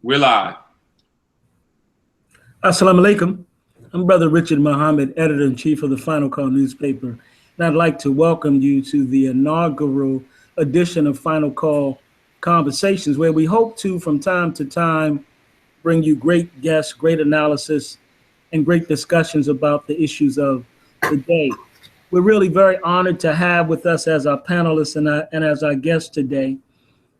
We're live. Assalamu alaikum. I'm Brother Richard Muhammad, editor-in-chief of the Final Call newspaper, and I'd like to welcome you to the inaugural edition of Final Call Conversations, where we hope to, from time to time, bring you great guests, great analysis, and great discussions about the issues of the day. We're really very honored to have with us as our panelists and as our guest today,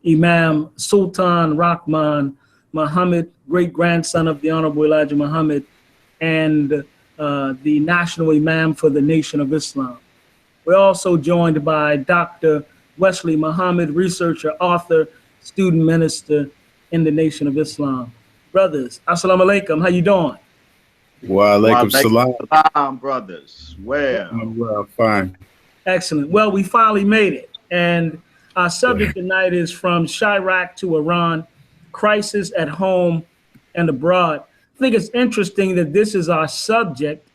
Imam Sultan Rahman Muhammad, great-grandson of the Honorable Elijah Muhammad, and the National Imam for the Nation of Islam. We're also joined by Dr. Wesley Muhammad, researcher, author, student minister in the Nation of Islam. Brothers, assalamu alaikum, how you doing? Wa alaikum salam, brothers. Well, fine. Excellent. Well, we finally made it. And our subject tonight is From Chi-Raq to Iran, Crisis at Home and Abroad. I think it's interesting that this is our subject.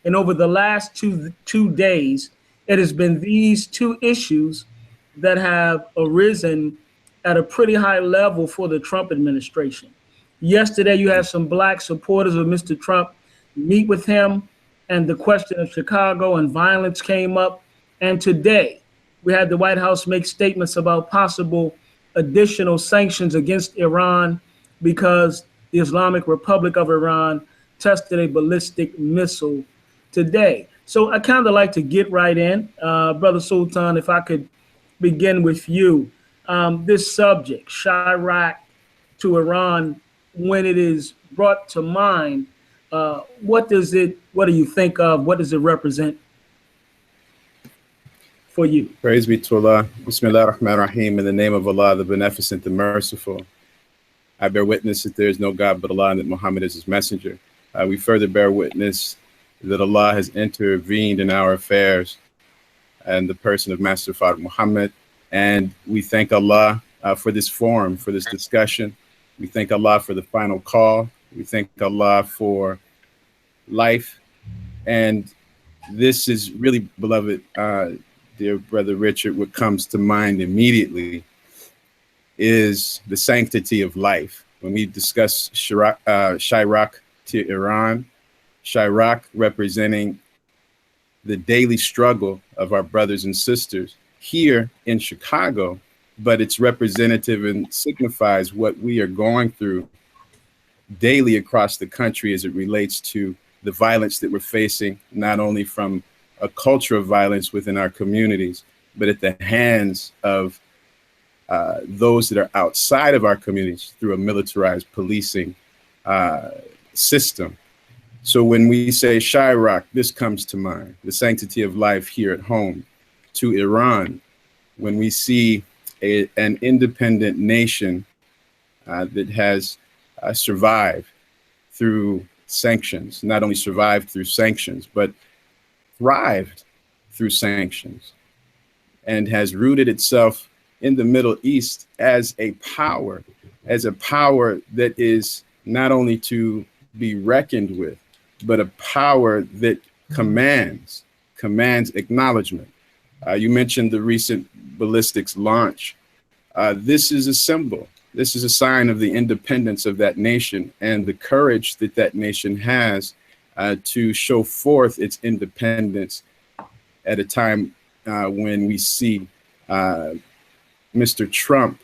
And over the last two days, it has been these two issues that have arisen at a pretty high level for the Trump administration. Yesterday, you had some black supporters of Mr. Trump meet with him, and the question of Chicago and violence came up. And today, we had the White House make statements about possible additional sanctions against Iran because the Islamic Republic of Iran tested a ballistic missile today. So I kind of like to get right in. Brother Sultan, if I could begin with you. This subject, Chi-Raq to Iran, when it is brought to mind, what do you think of? What does it represent for you? Praise be to Allah. Bismillah ar-Rahman ar-Rahim. In the name of Allah, the Beneficent, the Merciful. I bear witness that there is no God but Allah and that Muhammad is his messenger. We further bear witness that Allah has intervened in our affairs and the person of Master Father Muhammad. And we thank Allah for this forum, for this discussion. We thank Allah for the final call. We thank Allah for life. And this is really, beloved, dear Brother Richard, what comes to mind immediately is the sanctity of life. When we discuss Chi-Raq to Iran, Chi-Raq representing the daily struggle of our brothers and sisters here in Chicago, but it's representative and signifies what we are going through daily across the country as it relates to the violence that we're facing, not only from a culture of violence within our communities, but at the hands of those that are outside of our communities through a militarized policing system. So when we say Chi-Raq, this comes to mind, the sanctity of life here at home. To Iran, when we see an independent nation that has survived through sanctions, not only survived through sanctions, but thrived through sanctions, and has rooted itself in the Middle East as a power that is not only to be reckoned with, but a power that commands acknowledgement. You mentioned the recent ballistics launch. This is a symbol. This is a sign of the independence of that nation and the courage that that nation has to show forth its independence at a time when we see Mr. Trump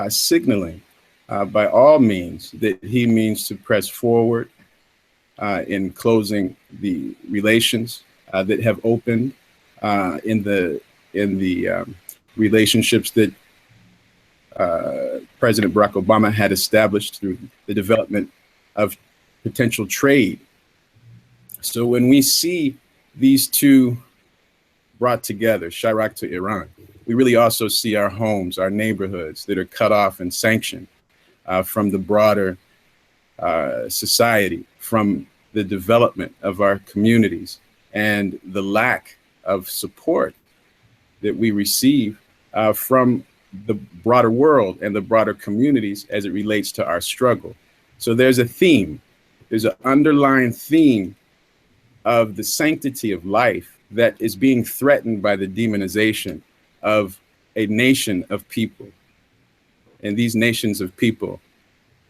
signaling by all means that he means to press forward in closing the relations that have opened in the relationships that President Barack Obama had established through the development of potential trade. So when we see these two brought together, Chi-Raq to Iran, we really also see our homes, our neighborhoods that are cut off and sanctioned from the broader society, from the development of our communities, and the lack of support that we receive from the broader world and the broader communities as it relates to our struggle. So there's a theme, there's an underlying theme of the sanctity of life that is being threatened by the demonization of a nation of people. And these nations of people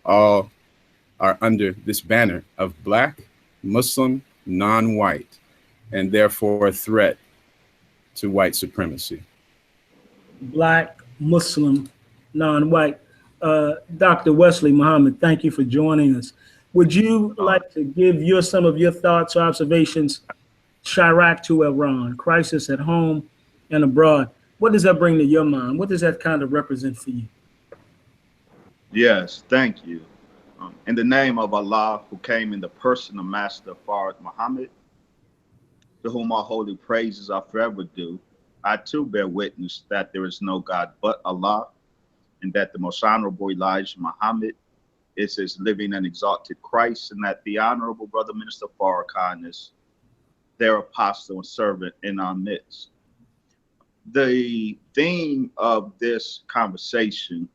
all are under this banner of Black, Muslim, non-white, and therefore a threat to white supremacy. Black, Muslim, non-white. Dr. Wesley Muhammad, thank you for joining us. Would you like to give some of your thoughts or observations? Chi-Raq to Iran, crisis at home and abroad. What does that bring to your mind? What does that kind of represent for you? Yes, thank you. In the name of Allah, who came in the person of Master Farad Muhammad, to whom all holy praises are forever due, I too bear witness that there is no God but Allah, and that the most honorable Elijah Muhammad is his living and exalted Christ, and that the honorable brother Minister Farrakhan is their apostle and servant in our midst. The theme of this conversation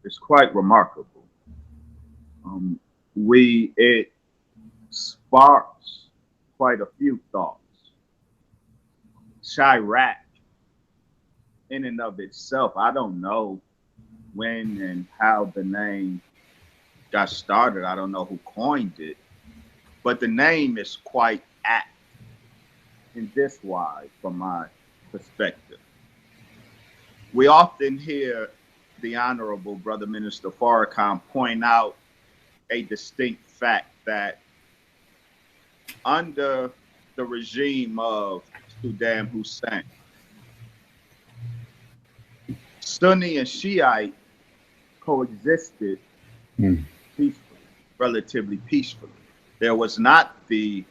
is quite remarkable. It sparks quite a few thoughts. Chi-Raq, in and of itself, I don't know when and how the name got started. I don't know who coined it, but the name is quite apt in this wise, from my perspective. We often hear the Honorable Brother Minister Farrakhan point out a distinct fact that under the regime of Saddam Hussein, Sunni and Shiite coexisted peacefully, relatively peacefully. There was not the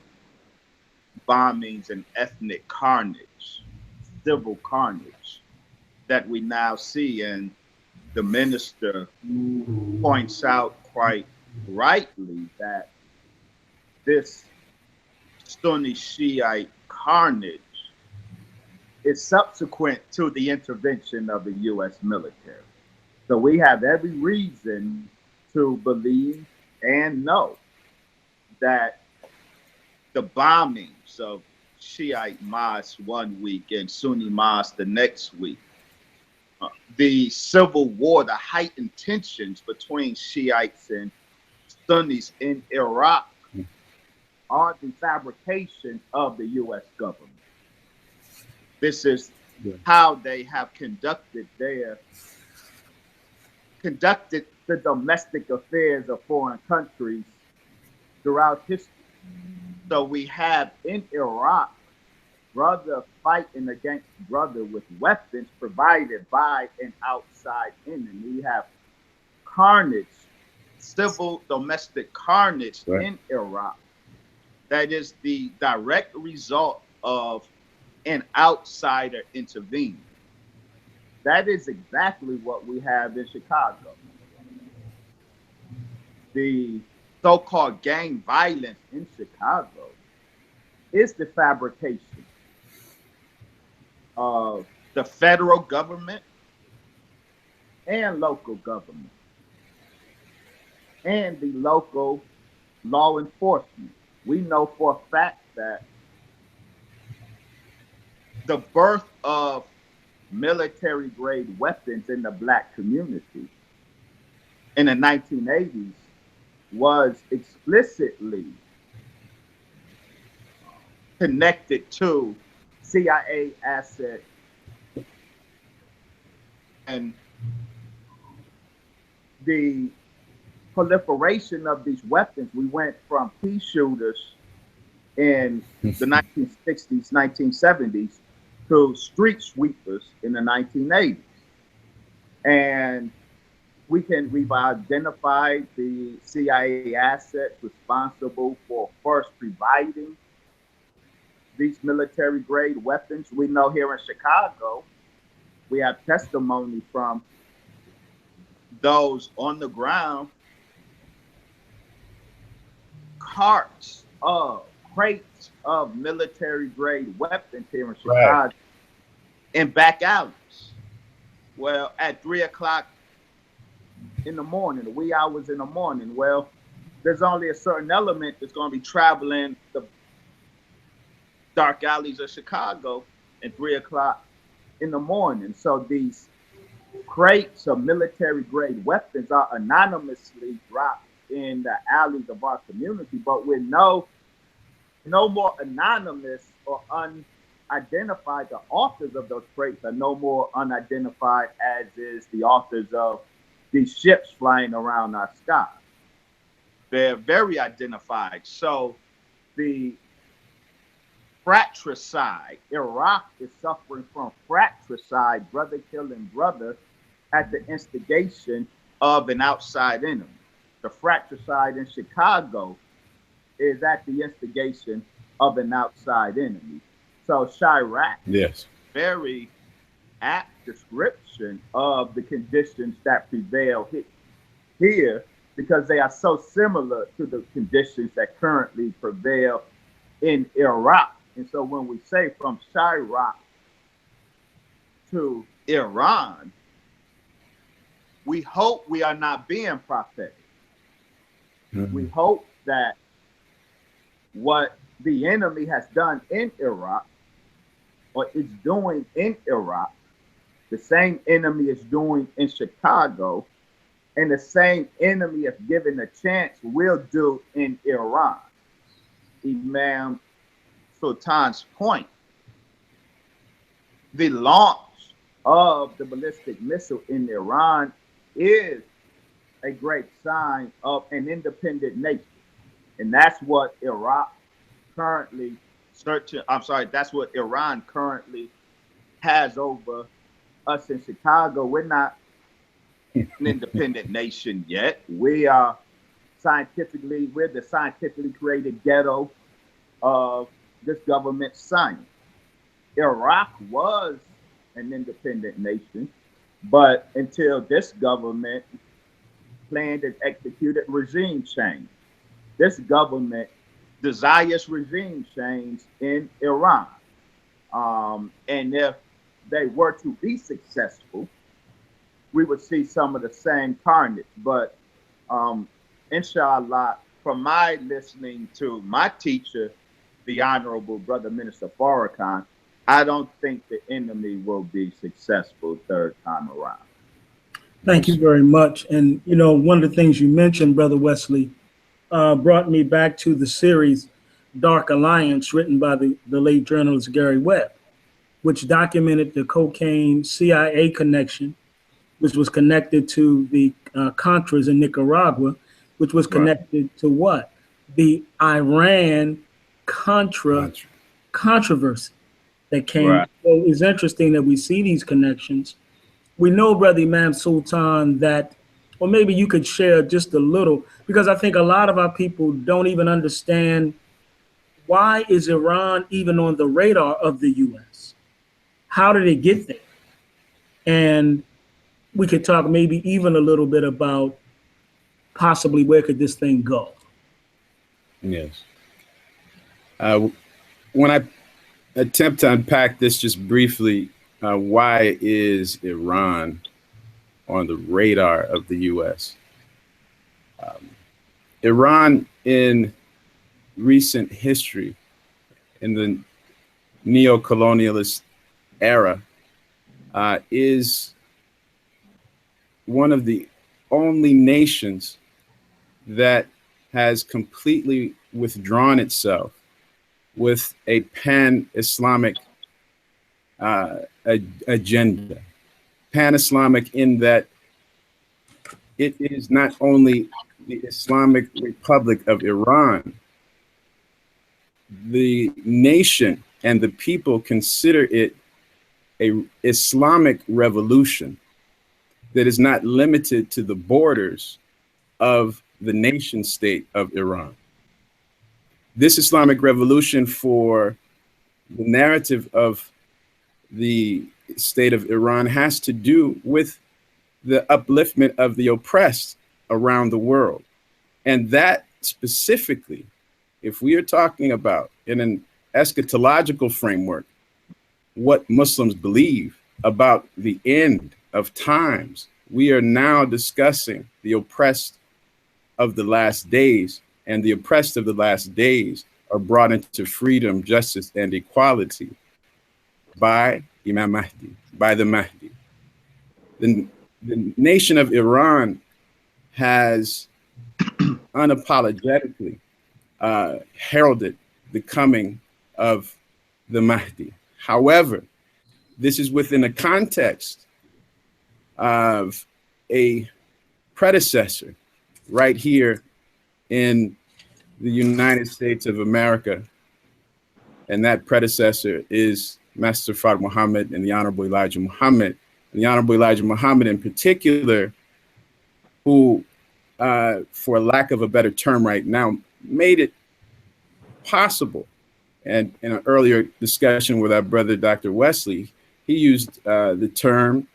bombings and ethnic carnage, civil carnage that we now see. And the minister points out quite rightly that this Sunni Shiite carnage is subsequent to the intervention of the U.S. military. So we have every reason to believe and know that the bombings of Shiite mosques one week and Sunni mosques the next week, the civil war, the heightened tensions between Shiites and Sunnis in Iraq are the fabrication of the U.S. government. This is how they have conducted the domestic affairs of foreign countries throughout history. So we have in Iraq, brother fighting against brother with weapons provided by an outside enemy. We have carnage, civil domestic carnage in Iraq. That is the direct result of an outsider intervening. That is exactly what we have in Chicago. The so-called gang violence in Chicago is the fabrication of the federal government and local government and the local law enforcement. We know for a fact that the birth of military-grade weapons in the Black community in the 1980s was explicitly connected to CIA assets and the proliferation of these weapons. We went from pea shooters in the 1960s, 1970s to street sweepers in the 1980s. And we've identified the CIA assets responsible for first providing these military grade weapons. We know here in Chicago, we have testimony from those on the ground, crates of military grade weapons here in Chicago in back alleys. Well, at 3 o'clock in the morning, the wee hours in the morning, well, there's only a certain element that's going to be traveling the dark alleys of Chicago at 3 o'clock in the morning. So these crates of military-grade weapons are anonymously dropped in the alleys of our community, but with no more anonymous or unidentified. The authors of those crates are no more unidentified as is the authors of these ships flying around our sky. They're very identified. So the fratricide, Iraq is suffering from fratricide, brother killing brother, at the instigation of an outside enemy. The fratricide in Chicago is at the instigation of an outside enemy. So Chi-Raq, Yes. very apt description of the conditions that prevail here, because they are so similar to the conditions that currently prevail in Iraq. And so when we say from Chi-Raq to Iran, we hope we are not being prophetic. Mm-hmm. We hope that what the enemy has done in Iraq, or is doing in Iraq, the same enemy is doing in Chicago, and the same enemy, if given a chance, will do in Iran. Imam Sultan's point, the launch of the ballistic missile in Iran is a great sign of an independent nation. And that's what Iraq currently that's what Iran currently has over us in Chicago. We're not an independent nation yet. We're the scientifically created ghetto of this government's science. Iraq was an independent nation, but until this government planned and executed regime change. This government desires regime change in Iran. And if they were to be successful, we would see some of the same carnage. But inshallah, from my listening to my teacher, the Honorable Brother Minister Farrakhan, I don't think the enemy will be successful third time around. Thank you very much. And, you know, one of the things you mentioned, Brother Wesley, brought me back to the series Dark Alliance, written by the late journalist Gary Webb, which documented the cocaine CIA connection, which was connected to the Contras in Nicaragua, which was connected to what? The Iran-Contra controversy that came. Right. So it's interesting that we see these connections. We know, Brother Imam Sultan, that, or maybe you could share just a little, because I think a lot of our people don't even understand, why is Iran even on the radar of the U.S.? How did it get there? And we could talk maybe even a little bit about possibly where could this thing go? Yes. When I attempt to unpack this just briefly, why is Iran on the radar of the U.S.? Iran in recent history, in the neo-colonialist era, is one of the only nations that has completely withdrawn itself with a pan-Islamic agenda. Pan-Islamic in that it is not only the Islamic Republic of Iran, the nation and the people consider it an Islamic revolution that is not limited to the borders of the nation state of Iran. This Islamic revolution, for the narrative of the state of Iran, has to do with the upliftment of the oppressed around the world. And that specifically, if we are talking about in an eschatological framework, what Muslims believe about the end of times, we are now discussing the oppressed of the last days, and the oppressed of the last days are brought into freedom, justice, and equality by Imam Mahdi, by the Mahdi. the nation of Iran has unapologetically heralded the coming of the Mahdi. However, this is within a context of a predecessor right here in the United States of America. And that predecessor is Master Fard Muhammad and the Honorable Elijah Muhammad. And the Honorable Elijah Muhammad in particular, who, for lack of a better term right now, made it possible. And in an earlier discussion with our brother, Dr. Wesley, he used the term,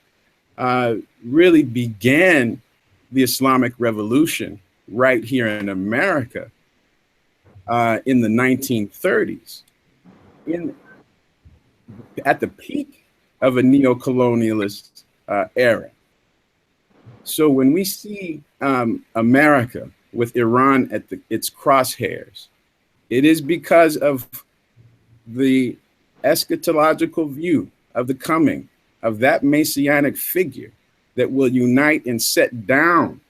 really began the Islamic Revolution right here in America in the 1930s, at the peak of a neo-colonialist era. So when we see America with Iran at its crosshairs, it is because of the eschatological view of the coming of that messianic figure that will unite and set down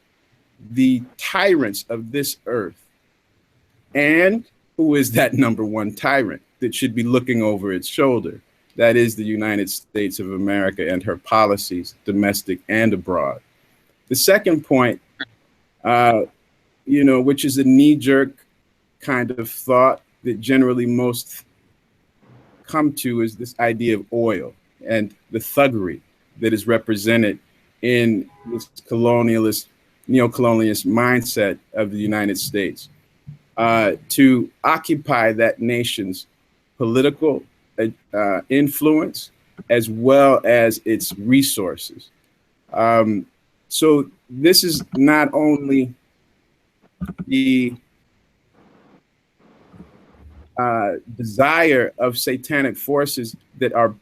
the tyrants of this earth. And who is that number one tyrant that should be looking over its shoulder? That is the United States of America and her policies, domestic and abroad. The second point, which is a knee-jerk kind of thought that generally most come to, is this idea of oil and the thuggery that is represented in this colonialist, neo-colonialist mindset of the United States to occupy that nation's political influence as well as its resources. So this is not only the desire of satanic forces that are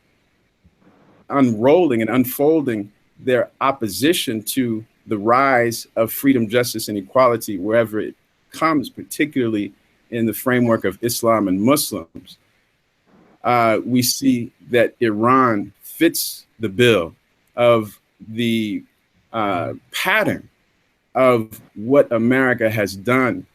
unrolling and unfolding their opposition to the rise of freedom, justice, and equality wherever it comes, particularly in the framework of Islam and Muslims. We see that Iran fits the bill of the pattern of what America has done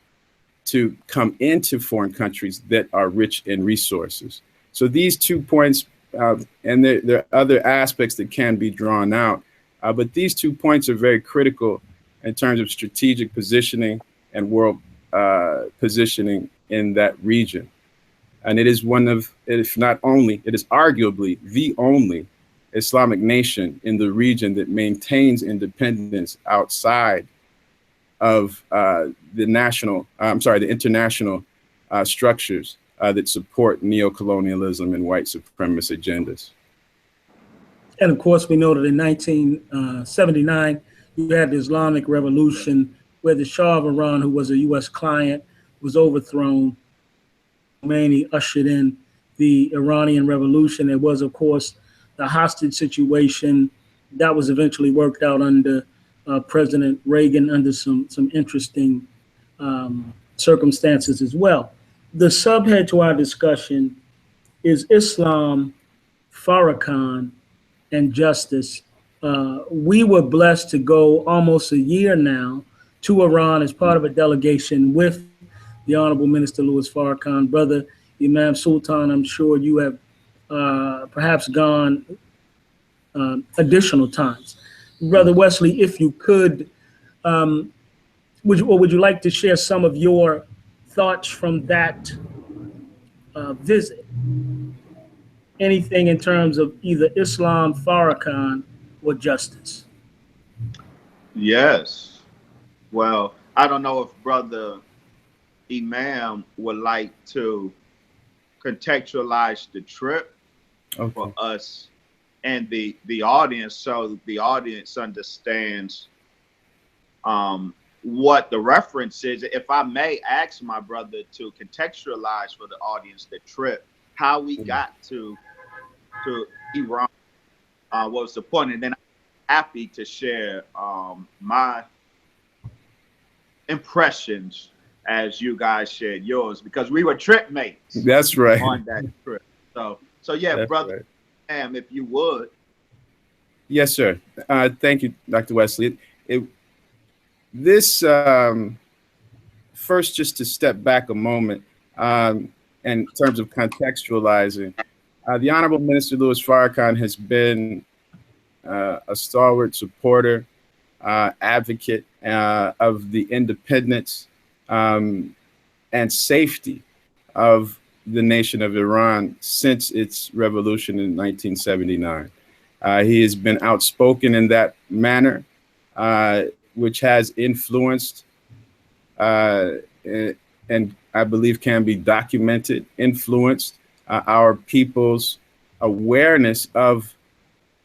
to come into foreign countries that are rich in resources. So these 2 points, and there are other aspects that can be drawn out, but these 2 points are very critical in terms of strategic positioning and world positioning in that region. And it is one of, if not only, it is arguably the only Islamic nation in the region that maintains independence outside of the international structures that support neo-colonialism and white supremacist agendas. And of course, we know that in 1979, you had the Islamic Revolution, where the Shah of Iran, who was a U.S. client, was overthrown. Khomeini ushered in the Iranian Revolution. There was, of course, the hostage situation that was eventually worked out under President Reagan under some interesting circumstances as well. The subhead to our discussion is Islam, Farrakhan, and justice. We were blessed to go almost a year now to Iran as part of a delegation with the Honorable Minister Louis Farrakhan. Brother Imam Sultan, I'm sure you have perhaps gone additional times. Brother Wesley, if you could, would you like to share some of your thoughts from that visit? Anything in terms of either Islam, Farrakhan, or justice? Yes. Well, I don't know if Brother Imam would like to contextualize the trip for us and the audience, so the audience understands what the reference is. If I may ask my brother to contextualize for the audience the trip, how we got to Iran, what was the point, and then I'm happy to share my impressions as you guys shared yours, because we were trip mates. That's right. On that trip. So yeah, that's brother, right. If you would. Yes, sir. Thank you, Dr. Wesley. This first, just to step back a moment, in terms of contextualizing, the Honorable Minister Louis Farrakhan has been a stalwart supporter, advocate of the independence and safety of the nation of Iran since its revolution in 1979. He has been outspoken in that manner, which has influenced and I believe can be documented, influenced our people's awareness of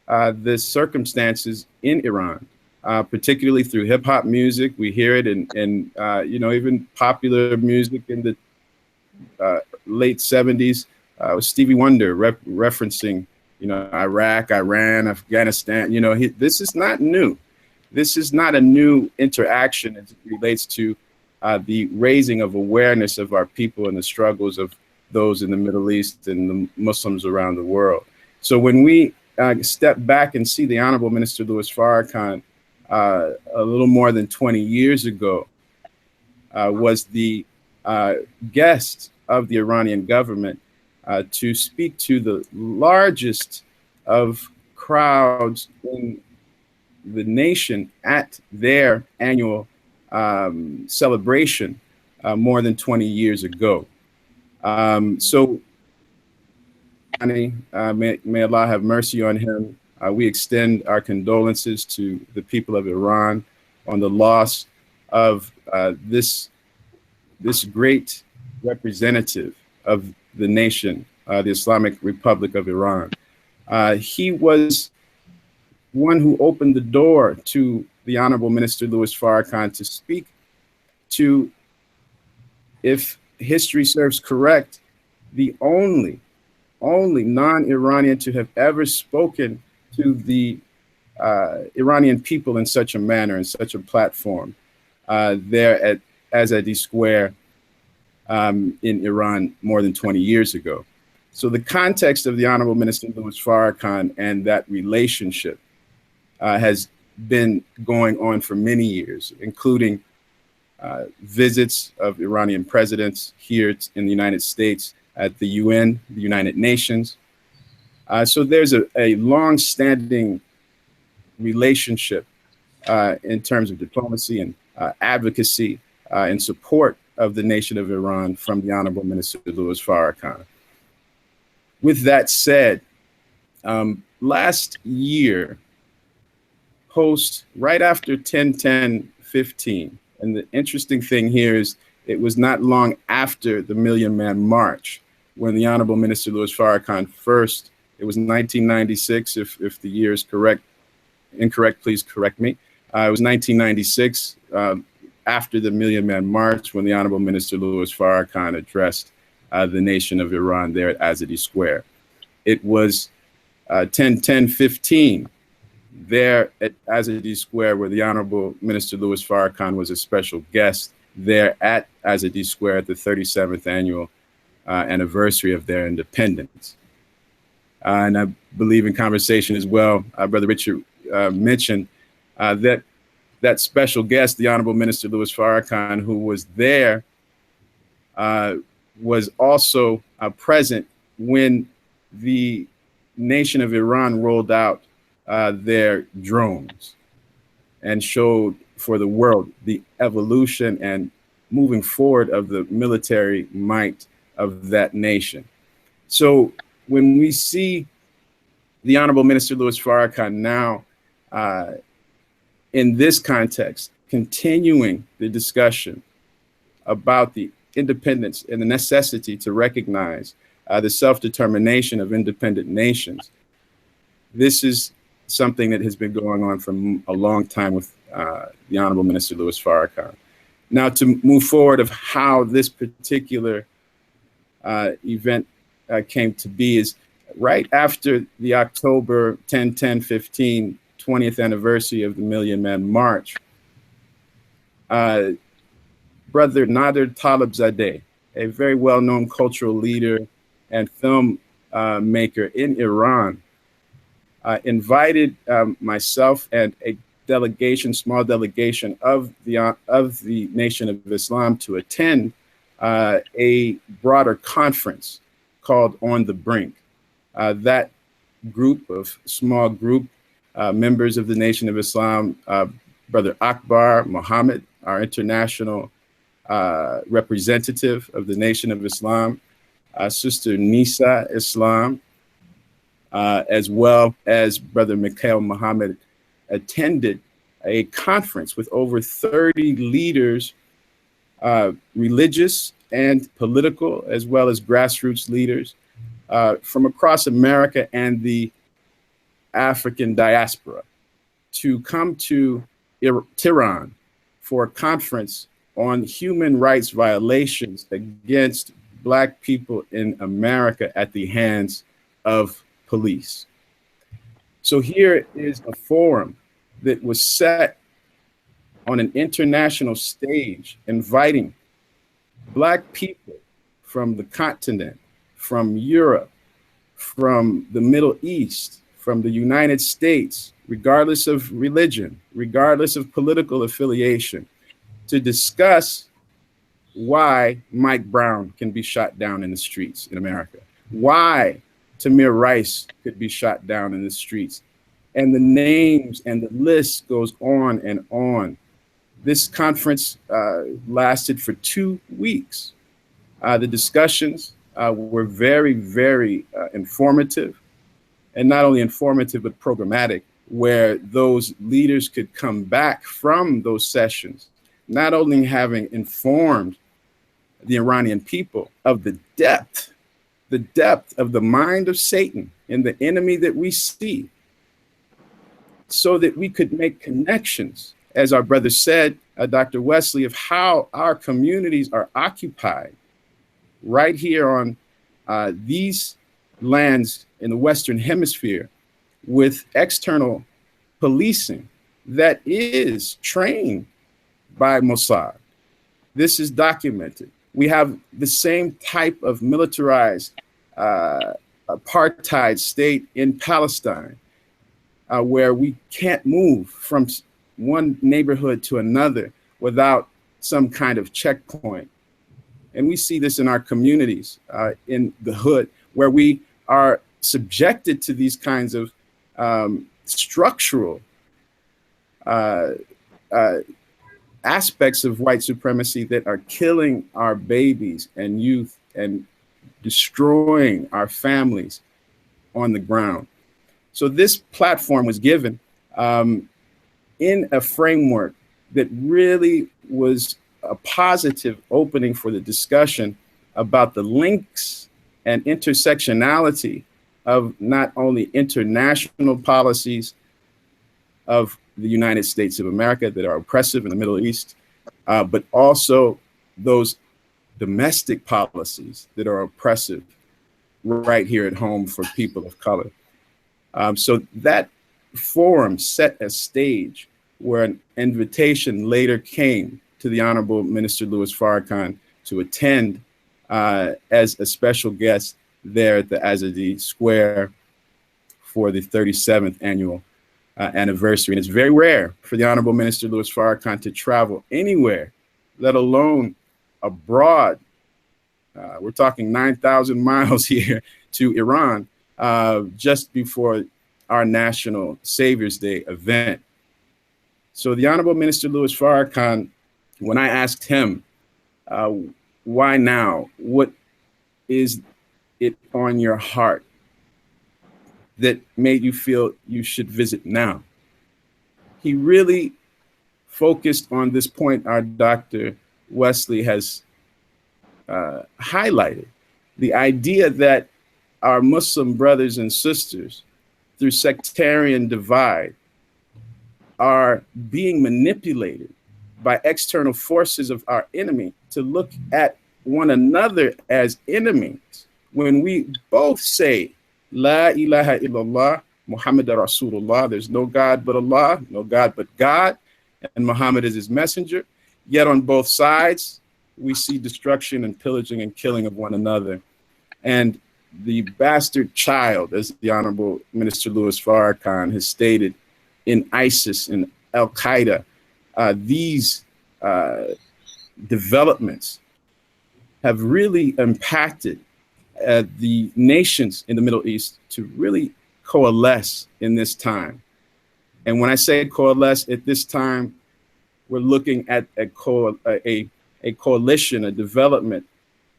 the circumstances in Iran, particularly through hip hop music. We hear it in even popular music in the late 70s, with Stevie Wonder referencing, Iraq, Iran, Afghanistan. This is not new. This is not a new interaction as it relates to the raising of awareness of our people and the struggles of those in the Middle East and the Muslims around the world. So when we step back and see the Honorable Minister Louis Farrakhan a little more than 20 years ago was the guest of the Iranian government to speak to the largest of crowds in the nation at their annual celebration more than 20 years ago. May Allah have mercy on him. We extend our condolences to the people of Iran on the loss of this great representative of the nation, the Islamic Republic of Iran. He was one who opened the door to the Honorable Minister Louis Farrakhan to speak to, if history serves correct, the only non-Iranian to have ever spoken to the Iranian people in such a manner, in such a platform, there at Azadi Square in Iran more than 20 years ago. So the context of the Honorable Minister Louis Farrakhan and that relationship has been going on for many years, including visits of Iranian presidents here in the United States, at the UN, the United Nations. So there's a long-standing relationship in terms of diplomacy and advocacy in support of the nation of Iran from the Honorable Minister Louis Farrakhan. With that said, last year, right after 10/10/15, and the interesting thing here is it was not long after the Million Man March when the Honorable Minister Louis Farrakhan first, it was 1996, if the year is incorrect, please correct me. It was 1996, after the Million Man March, when the Honorable Minister Louis Farrakhan addressed the nation of Iran there at Azadi Square. It was 10/10/15 there at Azadi Square, where the Honorable Minister Louis Farrakhan was a special guest there at Azadi Square at the 37th annual anniversary of their independence. And I believe in conversation as well, Brother Richard mentioned that special guest, the Honorable Minister Louis Farrakhan, who was there, was also present when the nation of Iran rolled out their drones and showed for the world the evolution and moving forward of the military might of that nation. So when we see the Honorable Minister Louis Farrakhan now in this context, continuing the discussion about the independence and the necessity to recognize the self-determination of independent nations, this is something that has been going on for a long time with the Honorable Minister Louis Farrakhan. Now, to move forward of how this particular event came to be is right after the October 10/10/15 20th anniversary of the Million Man March, Brother Nader Talibzadeh, a very well-known cultural leader and film maker in Iran, invited myself and a small delegation of the Nation of Islam to attend a broader conference called On the Brink. That small group, members of the Nation of Islam, Brother Akbar Muhammad, our international representative of the Nation of Islam, Sister Nisa Islam, as well as Brother Mikhail Muhammad, attended a conference with over 30 leaders, religious and political, as well as grassroots leaders from across America and the African diaspora, to come to Tehran for a conference on human rights violations against Black people in America at the hands of police. So here is a forum that was set on an international stage, inviting Black people from the continent, from Europe, from the Middle East, from the United States, regardless of religion, regardless of political affiliation, to discuss why Mike Brown can be shot down in the streets in America, why Tamir Rice could be shot down in the streets. And the names and the list goes on and on. This conference lasted for 2 weeks. The discussions were very, very informative, and not only informative, but programmatic, where those leaders could come back from those sessions, not only having informed the Iranian people of the depth of the mind of Satan and the enemy that we see, so that we could make connections, as our brother said, Dr. Wesley, of how our communities are occupied right here on these lands in the Western Hemisphere with external policing that is trained by Mossad. This is documented. We have the same type of militarized apartheid state in Palestine, where we can't move from one neighborhood to another without some kind of checkpoint. And we see this in our communities, in the hood, where we are subjected to these kinds of structural aspects of white supremacy that are killing our babies and youth and destroying our families on the ground. So this platform was given in a framework that really was a positive opening for the discussion about the links and intersectionality of not only international policies of the United States of America that are oppressive in the Middle East, but also those domestic policies that are oppressive right here at home for people of color. So that forum set a stage where an invitation later came to the Honorable Minister Louis Farrakhan to attend as a special guest there at the Azadi Square for the 37th annual anniversary. And it's very rare for the Honorable Minister Louis Farrakhan to travel anywhere, let alone abroad. We're talking 9,000 miles here to Iran just before our National Saviors Day event. So the Honorable Minister Louis Farrakhan, when I asked him, why now? What is it on your heart that made you feel you should visit now? He really focused on this point our Dr. Wesley has highlighted, the idea that our Muslim brothers and sisters, through sectarian divide, are being manipulated by external forces of our enemy to look at one another as enemies, when we both say, La ilaha illallah, Muhammad Rasulullah, there's no God but Allah, no God but God, and Muhammad is his messenger. Yet on both sides, we see destruction and pillaging and killing of one another. And the bastard child, as the Honorable Minister Louis Farrakhan has stated, in ISIS and Al Qaeda. These developments have really impacted the nations in the Middle East to really coalesce in this time. And when I say coalesce at this time, we're looking at a coalition, a development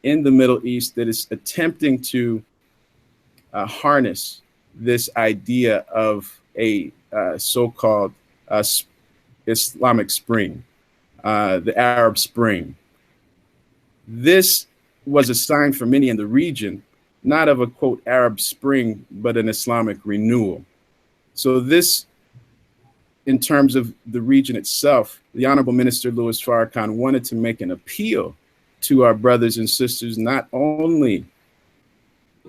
in the Middle East that is attempting to harness this idea of a so-called Islamic Spring, the Arab Spring. This was a sign for many in the region, not of a, quote, Arab Spring, but an Islamic renewal. So this, in terms of the region itself, the Honorable Minister Louis Farrakhan wanted to make an appeal to our brothers and sisters, not only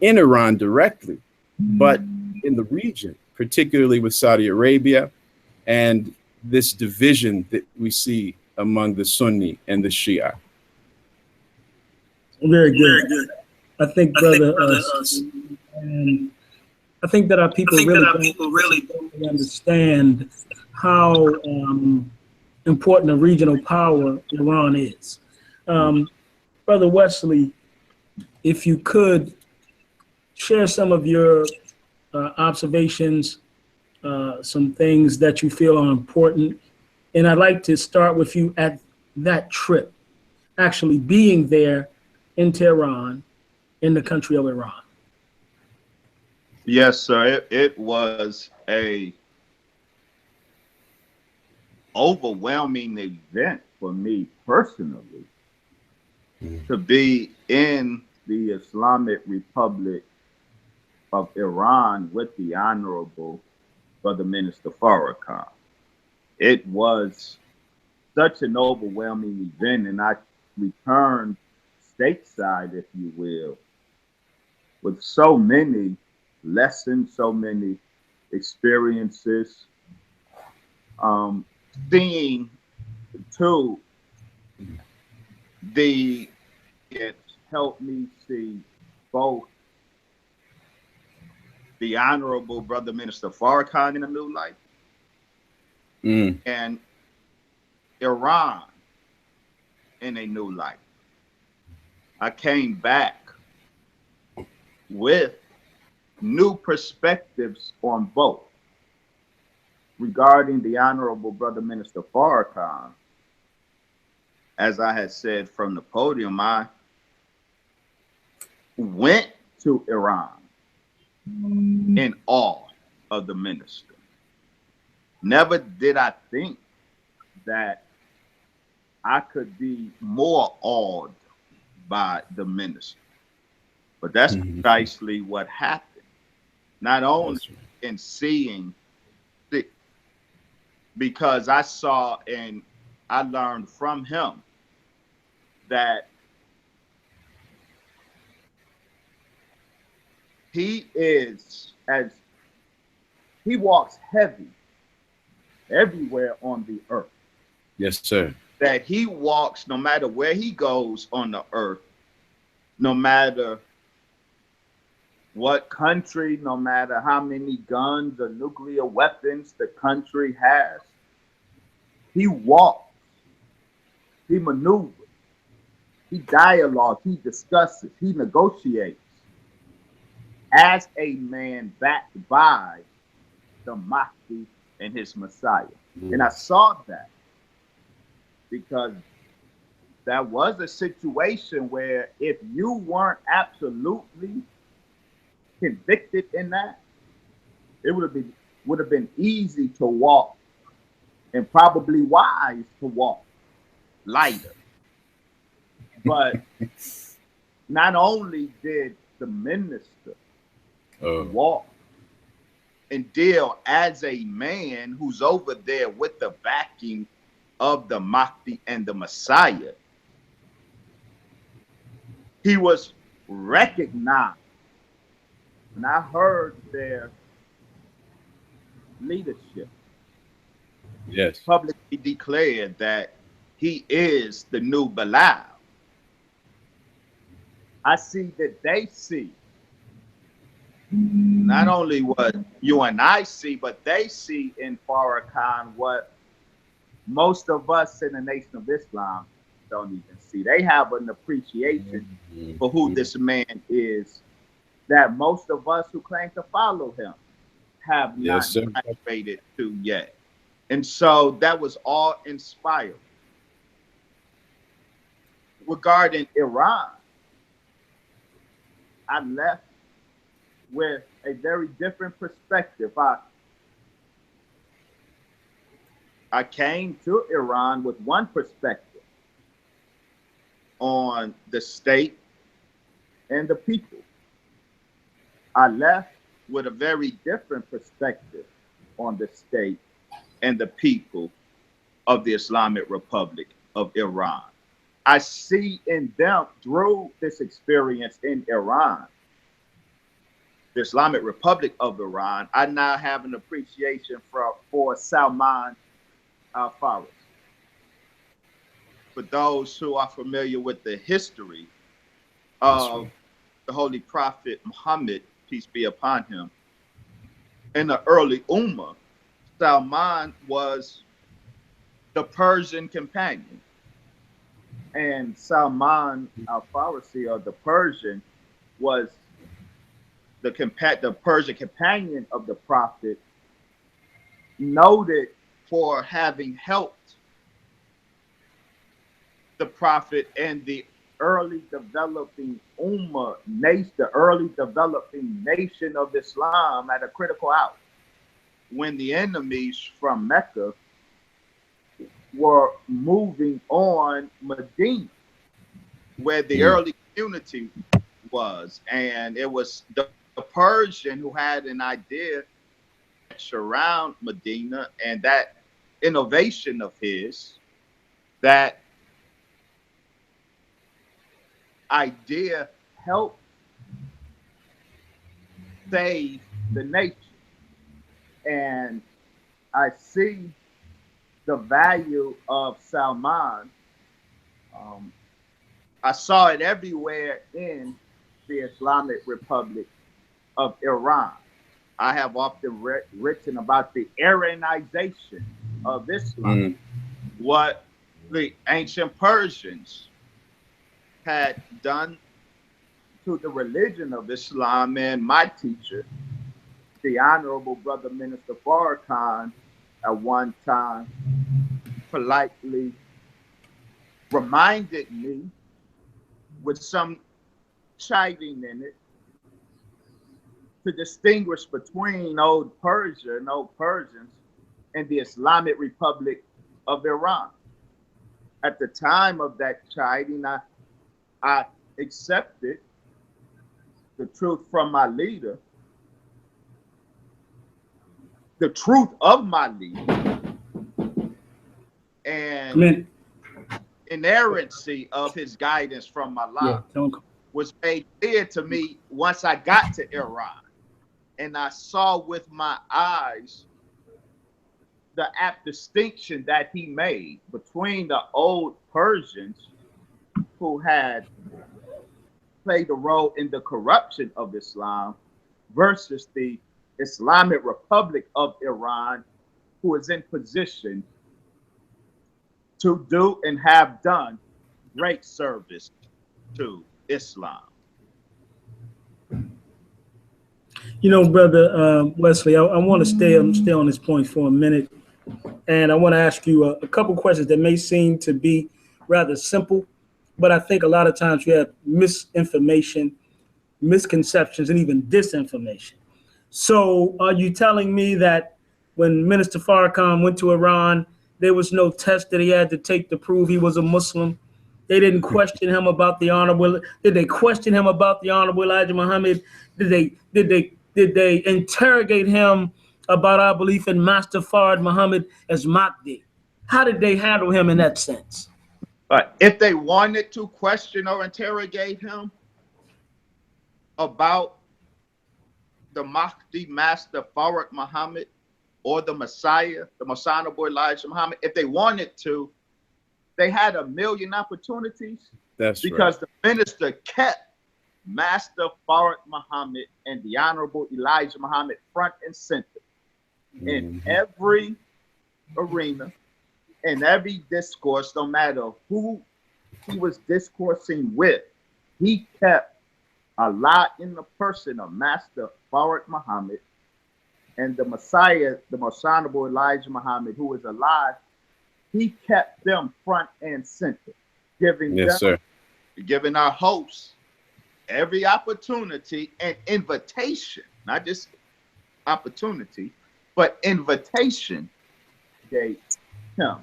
in Iran directly, but in the region, particularly with Saudi Arabia and this division that we see among the Sunni and the Shia. Very good. I think, brother, and I think that our people really don't understand how important a regional power Iran is. Brother Wesley, if you could share some of your observations, some things that you feel are important. And I'd like to start with you at that trip, actually being there in Tehran, in the country of Iran. Yes, sir. It was a overwhelming event for me personally to be in the Islamic Republic of Iran with the Honorable Brother Minister Farrakhan. It was such an overwhelming event, and I returned stateside, if you will, with so many lessons, so many experiences, seeing too it helped me see both the Honorable Brother Minister Farrakhan in a new light and Iran in a new light. I came back with new perspectives on both. Regarding the Honorable Brother Minister Farrakhan, as I had said from the podium, I went to Iran in awe of the minister. Never did I think that I could be more awed by the minister. But that's precisely what happened. Not only in seeing, because I saw and I learned from him that he walks heavy everywhere on the earth. Yes, sir. That he walks no matter where he goes on the earth, no matter what country, no matter how many guns or nuclear weapons the country has, he walks, he maneuvers, he dialogues, he discusses, he negotiates as a man backed by the Mahdi and his Messiah. And I saw that because that was a situation where if you weren't absolutely convicted in that, it would have been easy to walk and probably wise to walk lighter. But not only did the minister walk and deal as a man who's over there with the backing of the Mahdi and the Messiah, he was recognized. And I heard their leadership publicly declared that he is the new Bilal. I see that they see not only what you and I see, but they see in Farrakhan what most of us in the Nation of Islam don't even see. They have an appreciation for who this man is that most of us who claim to follow him have not graduated to yet. And so that was all inspired. Regarding Iran, I left with a very different perspective. I came to Iran with one perspective on the state and the people. I left with a very different perspective on the state and the people of the Islamic Republic of Iran. I see in them, through this experience in Iran, the Islamic Republic of Iran, I now have an appreciation for Salman al-Farisi. For those who are familiar with the history of the Holy Prophet Muhammad, peace be upon him, in the early Ummah, Salman was the Persian companion. And Salman al-Farisi, or the Persian, was the Persian companion of the Prophet, noted for having helped the Prophet and the early developing Ummah nation, the early developing nation of Islam at a critical hour, when the enemies from Mecca were moving on Medina, where the early community was. And it was the Persian who had an idea around Medina, and that innovation of his, that idea helped save the nation. And I see the value of Salman. I saw it everywhere in the Islamic Republic of Iran. I have often written about the Iranization of Islam, what the ancient Persians had done to the religion of Islam. And my teacher, the Honorable Brother Minister Farrakhan, at one time politely reminded me, with some chiding in it, to distinguish between old Persia and old Persians and the Islamic Republic of Iran. At the time of that chiding, I accepted the truth from my leader, the truth of my leader, and inerrancy of his guidance from Allah was made clear to me once I got to Iran, and I saw with my eyes the apt distinction that he made between the old Persians, who had played a role in the corruption of Islam, versus the Islamic Republic of Iran, who is in position to do and have done great service to Islam. You know, Brother Wesley, I want to stay on this point for a minute, and I want to ask you a couple questions that may seem to be rather simple, but I think a lot of times you have misinformation, misconceptions, and even disinformation. So are you telling me that when Minister Farrakhan went to Iran, there was no test that he had to take to prove he was a Muslim? They didn't question him about the honorable. Did they question him about the honorable Elijah Muhammad? Did they interrogate him about our belief in Master Fard Muhammad as Mahdi? How did they handle him in that sense? If they wanted to question or interrogate him about the Mahdi, Master Fard Muhammad, or the Messiah, the Most Honorable Elijah Muhammad, if they wanted to, they had a million opportunities. That's because right. The minister kept Master Farad Muhammad and the Honorable Elijah Muhammad front and center in every arena, in every discourse, no matter who he was discoursing with. He kept Allah in the person of Master Farad Muhammad and the Messiah, the Most Honorable Elijah Muhammad, who is alive. He kept them front and center, giving giving our hosts every opportunity and invitation, not just opportunity, but invitation gave him.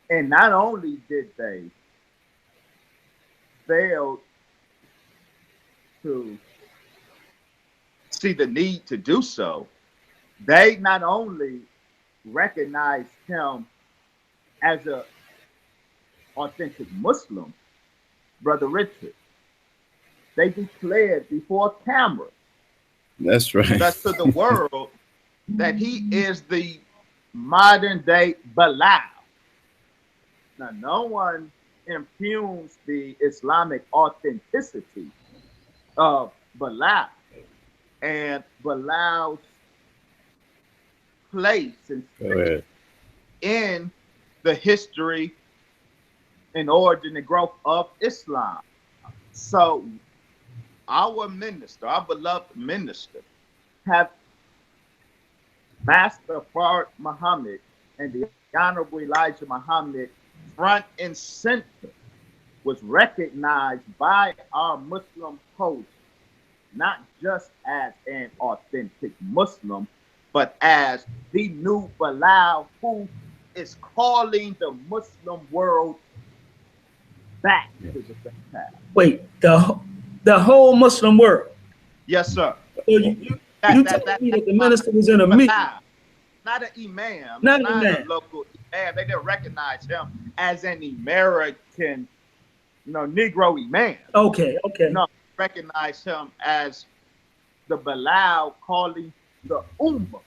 And not only did they fail to see the need to do so, they not only recognized him as an authentic Muslim, Brother Richard, they declared before camera, that's right, to the world that he is the modern day Bilal. Now, no one impugns the Islamic authenticity of Bilal and Bilal's place and in the history and origin and growth of Islam. So our minister, our beloved minister, have Master Farad Muhammad and the Honorable Elijah Muhammad front and center, was recognized by our Muslim host, not just as an authentic Muslim, but as the new Bilal who is calling the Muslim world back to the path. Wait, the whole Muslim world? Yes, sir. So you tell me that the minister was in a meeting? Not an imam, not a local imam. They didn't recognize him as an American, Negro imam. Okay. No, recognize him as the Bilal calling the Ummah.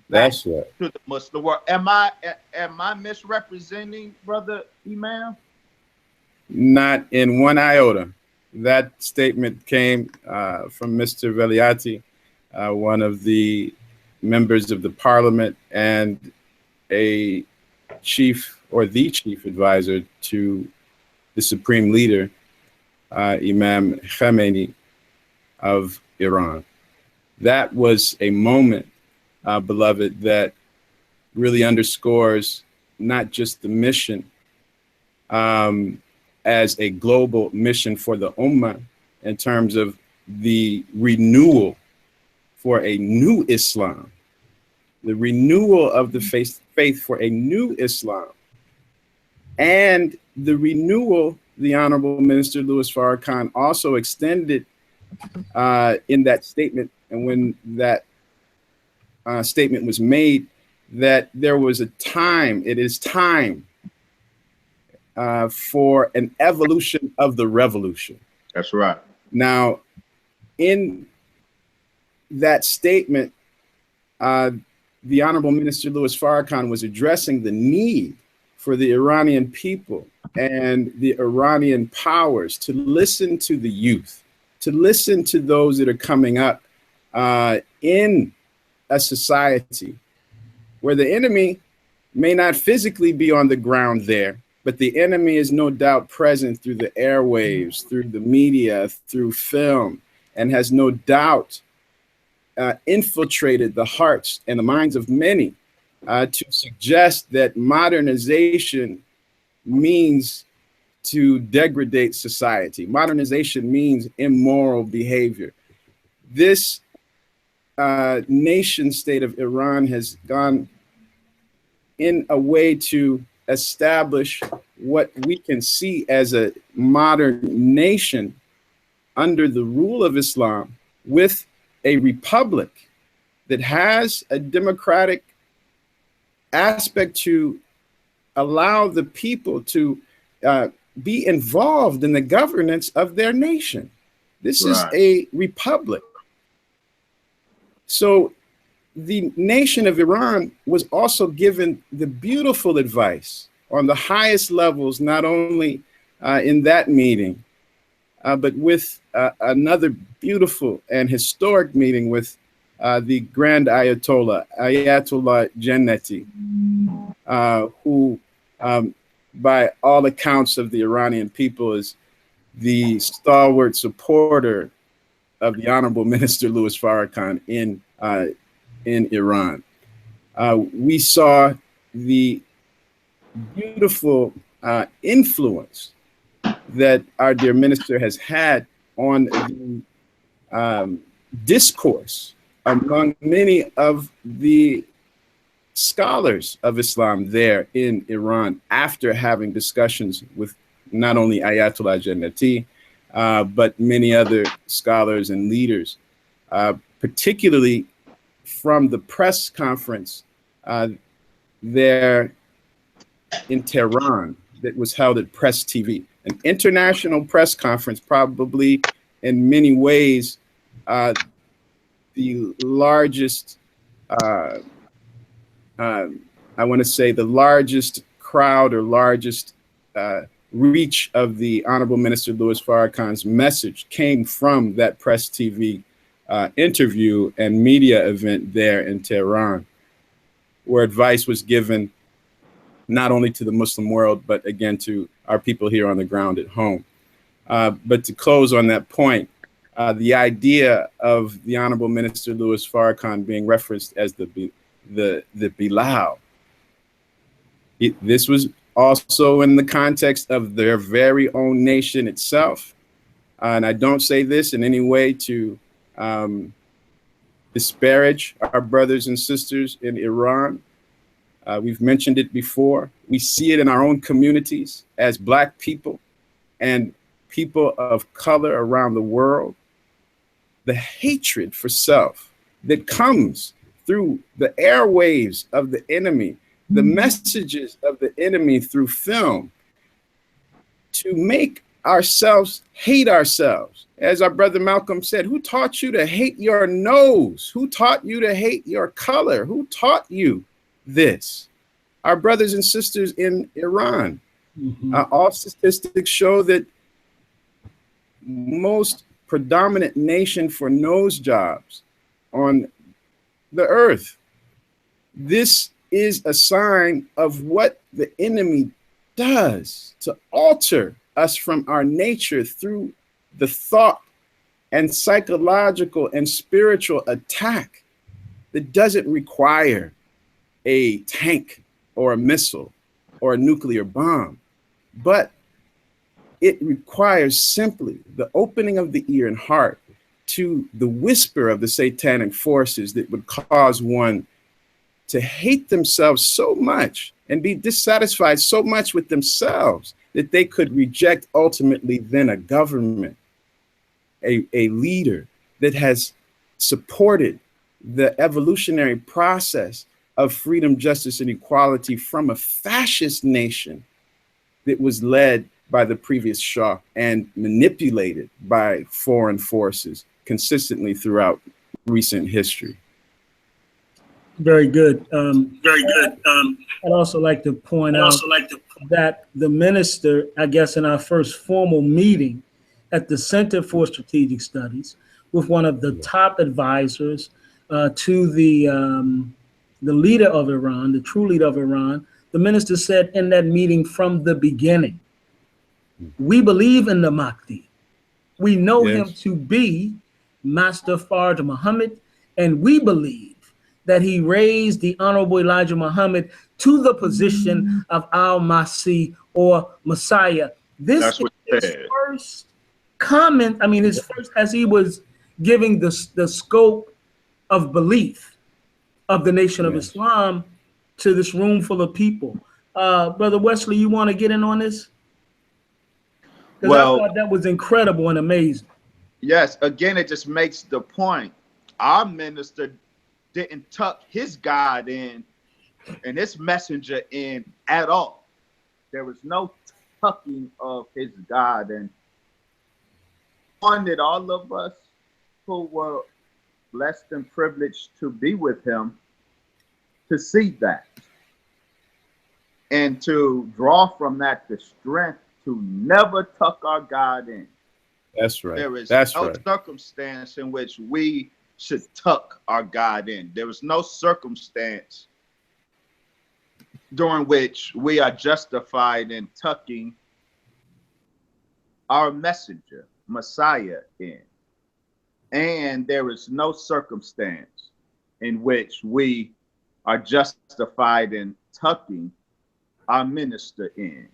That's right. To the Muslim world. Am I misrepresenting, Brother Imam? Not in one iota. That statement came from Mr. Veliati, one of the members of the parliament and a chief or the chief advisor to the supreme leader, Imam Khamenei of Iran. That was a moment, beloved, that really underscores not just the mission as a global mission for the Ummah in terms of the renewal for a new Islam, the renewal of the faith for a new Islam, and the renewal, the Honorable Minister Louis Farrakhan also extended in that statement, and when that statement was made, that there was a time, it is time for an evolution of the revolution. That's right. Now, in that statement, the Honorable Minister Louis Farrakhan was addressing the need for the Iranian people and the Iranian powers to listen to the youth, to listen to those that are coming up in a society where the enemy may not physically be on the ground there, but the enemy is no doubt present through the airwaves, through the media, through film, and has no doubt infiltrated the hearts and the minds of many to suggest that modernization means to degrade society. Modernization means immoral behavior. This nation state of Iran has gone in a way to establish what we can see as a modern nation under the rule of Islam, with a republic that has a democratic aspect to allow the people to be involved in the governance of their nation. This is a republic. So the nation of Iran was also given the beautiful advice on the highest levels, not only in that meeting, but with another beautiful and historic meeting with the Grand Ayatollah Jannati, who, by all accounts of the Iranian people, is the stalwart supporter of the Honorable Minister Louis Farrakhan in Iran. We saw the beautiful influence that our dear minister has had on the discourse among many of the scholars of Islam there in Iran after having discussions with not only Ayatollah Jannati, but many other scholars and leaders, particularly from the press conference there in Tehran that was held at Press TV, an international press conference, probably in many ways the largest, I want to say the largest crowd or largest reach of the Honorable Minister Louis Farrakhan's message came from that Press TV interview and media event there in Tehran, where advice was given not only to the Muslim world, but again to our people here on the ground at home. But to close on that point, the idea of the Honorable Minister Louis Farrakhan being referenced as the Bilal, this was also in the context of their very own nation itself. And I don't say this in any way to disparage our brothers and sisters in Iran. We've mentioned it before. We see it in our own communities as Black people and people of color around the world. The hatred for self that comes through the airwaves of the enemy, the messages of the enemy through film, to make ourselves hate ourselves. As our brother Malcolm said, who taught you to hate your nose? Who taught you to hate your color? Who taught you this? Our brothers and sisters in Iran. All statistics show that most predominant nation for nose jobs on the earth. This is a sign of what the enemy does to alter us from our nature through the thought and psychological and spiritual attack that doesn't require a tank or a missile or a nuclear bomb, but it requires simply the opening of the ear and heart to the whisper of the satanic forces that would cause one to hate themselves so much and be dissatisfied so much with themselves that they could reject ultimately then a government, a leader that has supported the evolutionary process of freedom, justice, and equality from a fascist nation that was led by the previous Shah and manipulated by foreign forces consistently throughout recent history. Very good. I'd also like to point out that the minister, I guess in our first formal meeting at the Center for Strategic Studies with one of the top advisors to the leader of Iran, the true leader of Iran, the minister said in that meeting from the beginning, we believe in the Mahdi. We know him to be Master Fard Muhammad, and we believe that he raised the Honorable Elijah Muhammad to the position of Al-Masih or Messiah. This is his first comment, his first, as he was giving the scope of belief of the Nation of Islam to this room full of people. Brother Wesley, you want to get in on this? Because I thought that was incredible and amazing. Yes, again, it just makes the point. Our minister didn't tuck his God in and his messenger in at all. There was no tucking of his God. And wanted all of us who were blessed and privileged to be with him to see that and to draw from that the strength to never tuck our God in, That's right. There is That's no right. circumstance in which we should tuck our God in. There is no circumstance during which we are justified in tucking our messenger, Messiah, in. And there is no circumstance in which we are justified in tucking our minister in.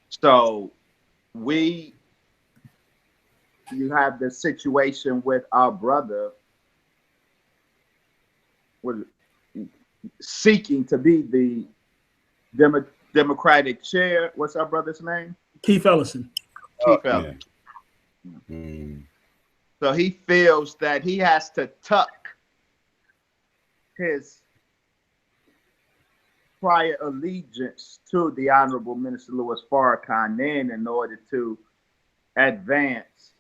So you have the situation with our brother seeking to be the Democratic chair. What's our brother's name? Keith Ellison. Keith Ellison. So he feels that he has to tuck his prior allegiance to the Honorable Minister Louis Farrakhan in order to advance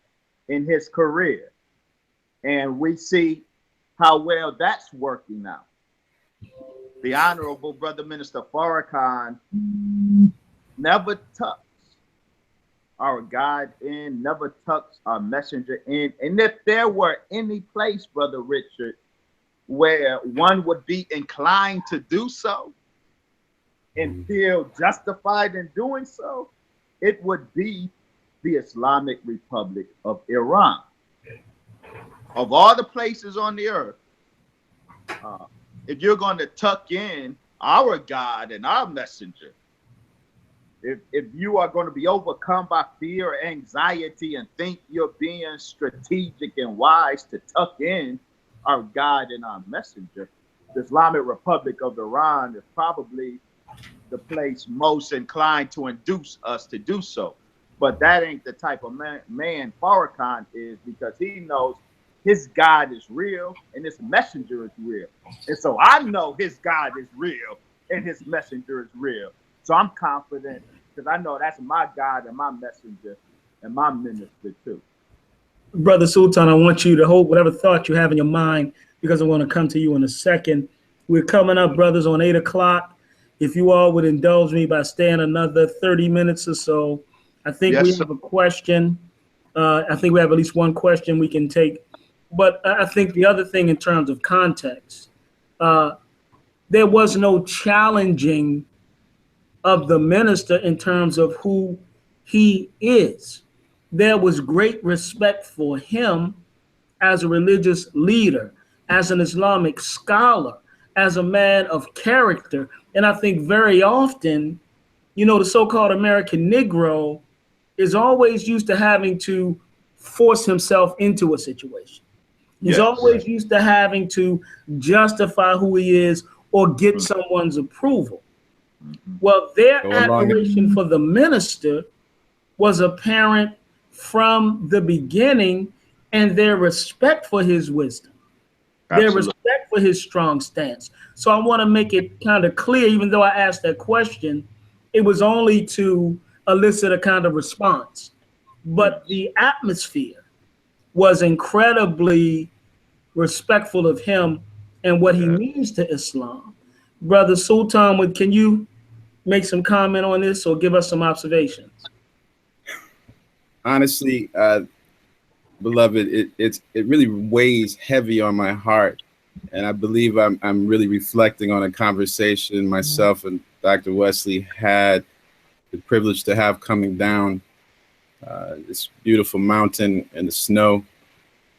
in his career. And we see how well that's working out. The Honorable Brother Minister Farrakhan never tucks our God in, never tucks our messenger in. And if there were any place, Brother Richard, where one would be inclined to do so and feel justified in doing so, it would be the Islamic Republic of Iran. Of all the places on the earth, if you're going to tuck in our God and our messenger, if you are going to be overcome by fear or anxiety and think you're being strategic and wise to tuck in our God and our messenger, the Islamic Republic of Iran is probably the place most inclined to induce us to do so. But that ain't the type of man Farrakhan is, because he knows his God is real and his messenger is real. And so I know his God is real and his messenger is real. So I'm confident because I know that's my God and my messenger and my minister too. Brother Sultan, I want you to hold whatever thought you have in your mind, because I want to come to you in a second. We're coming up, brothers, on 8 o'clock. If you all would indulge me by staying another 30 minutes or so, I think we have a question. I think we have at least one question we can take. But I think the other thing in terms of context, there was no challenging of the minister in terms of who he is. There was great respect for him as a religious leader, as an Islamic scholar, as a man of character. And I think very often, you know, the so-called American Negro is always used to having to force himself into a situation. He's always used to having to justify who he is or get someone's approval. Well, their admiration for the minister was apparent from the beginning, and their respect for his wisdom, their respect for his strong stance. So I want to make it kind of clear, even though I asked that question, it was only to elicit a kind of response. But the atmosphere was incredibly respectful of him and what he means to Islam. Brother Sultan, can you make some comment on this or give us some observations? Honestly, beloved, it really weighs heavy on my heart, and I believe I'm really reflecting on a conversation myself and Dr. Wesley had the privilege to have coming down this beautiful mountain in the snow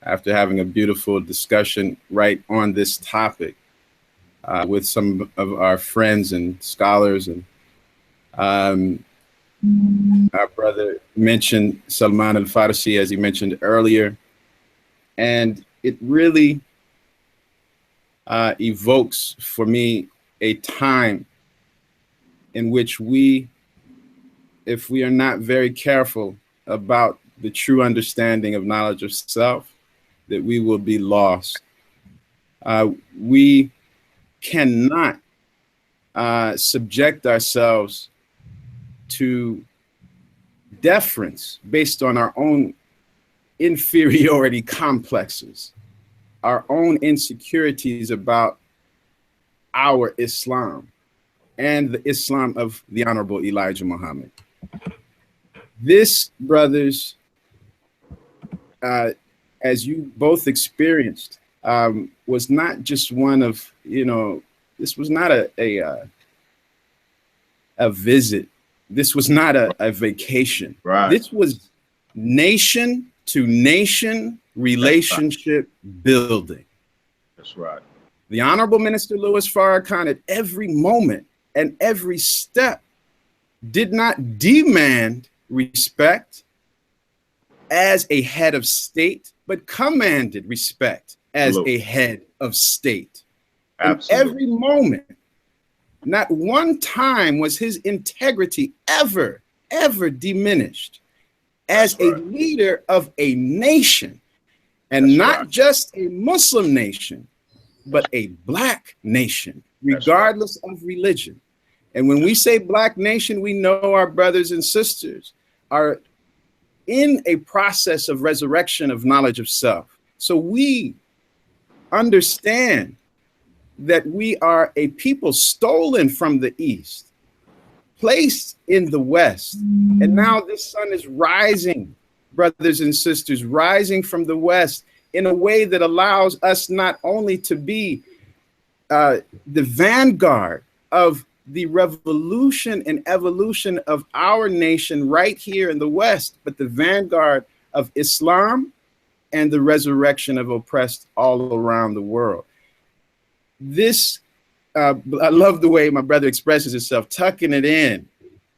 after having a beautiful discussion right on this topic with some of our friends and scholars. And our brother mentioned Salman al-Farsi, as he mentioned earlier, and it really evokes for me a time in which if we are not very careful about the true understanding of knowledge of self, that we will be lost. We cannot subject ourselves to deference based on our own inferiority complexes, our own insecurities about our Islam and the Islam of the Honorable Elijah Muhammad. This, brothers, as you both experienced, was not just one of, this was not a visit. This was not a vacation. Right. This was nation to nation relationship building. That's right. The Honorable Minister Louis Farrakhan at every moment and every step did not demand respect as a head of state, but commanded respect as a head of state. Absolutely. In every moment, not one time was his integrity ever diminished as a leader of a nation, and not just a Muslim nation, but a Black nation, regardless of religion. And when we say Black nation, we know our brothers and sisters are in a process of resurrection of knowledge of self. So we understand that we are a people stolen from the East, placed in the West. And now this sun is rising, brothers and sisters, rising from the West in a way that allows us not only to be the vanguard of the revolution and evolution of our nation right here in the West, but the vanguard of Islam and the resurrection of oppressed all around the world. This, I love the way my brother expresses himself, tucking it in.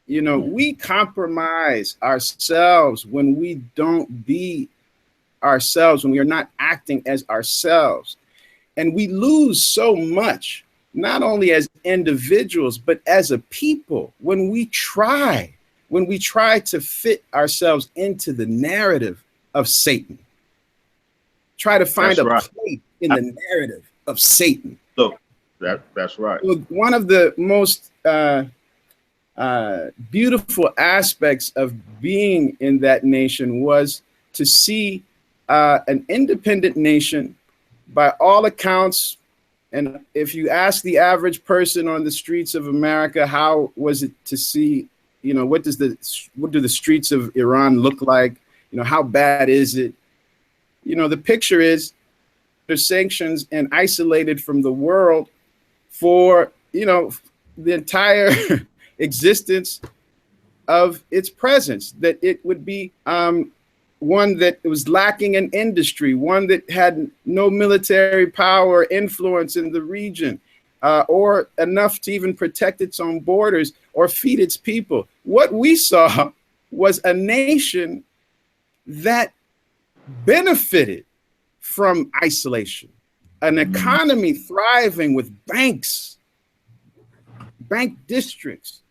We compromise ourselves when we don't be ourselves, when we are not acting as ourselves. And we lose so much, not only as individuals, but as a people, when we try to fit ourselves into the narrative of Satan. Try to find a place in the narrative of Satan. Look, that's right. One of the most beautiful aspects of being in that nation was to see an independent nation, by all accounts. And if you ask the average person on the streets of America, how was it to see, what do the streets of Iran look like? How bad is it? The picture is they're sanctions and isolated from the world for, the entire existence of its presence, that it would be one that was lacking in industry, one that had no military power or influence in the region, or enough to even protect its own borders or feed its people. What we saw was a nation that benefited from isolation, an economy thriving with banks, bank districts,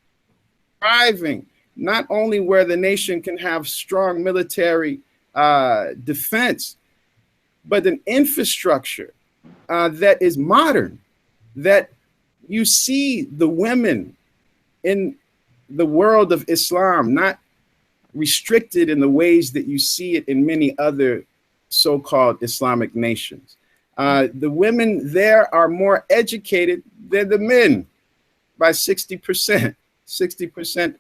thriving, not only where the nation can have strong military defense, but an infrastructure that is modern, that you see the women in the world of Islam not restricted in the ways that you see it in many other so-called Islamic nations. The women there are more educated than the men by 60%. 60%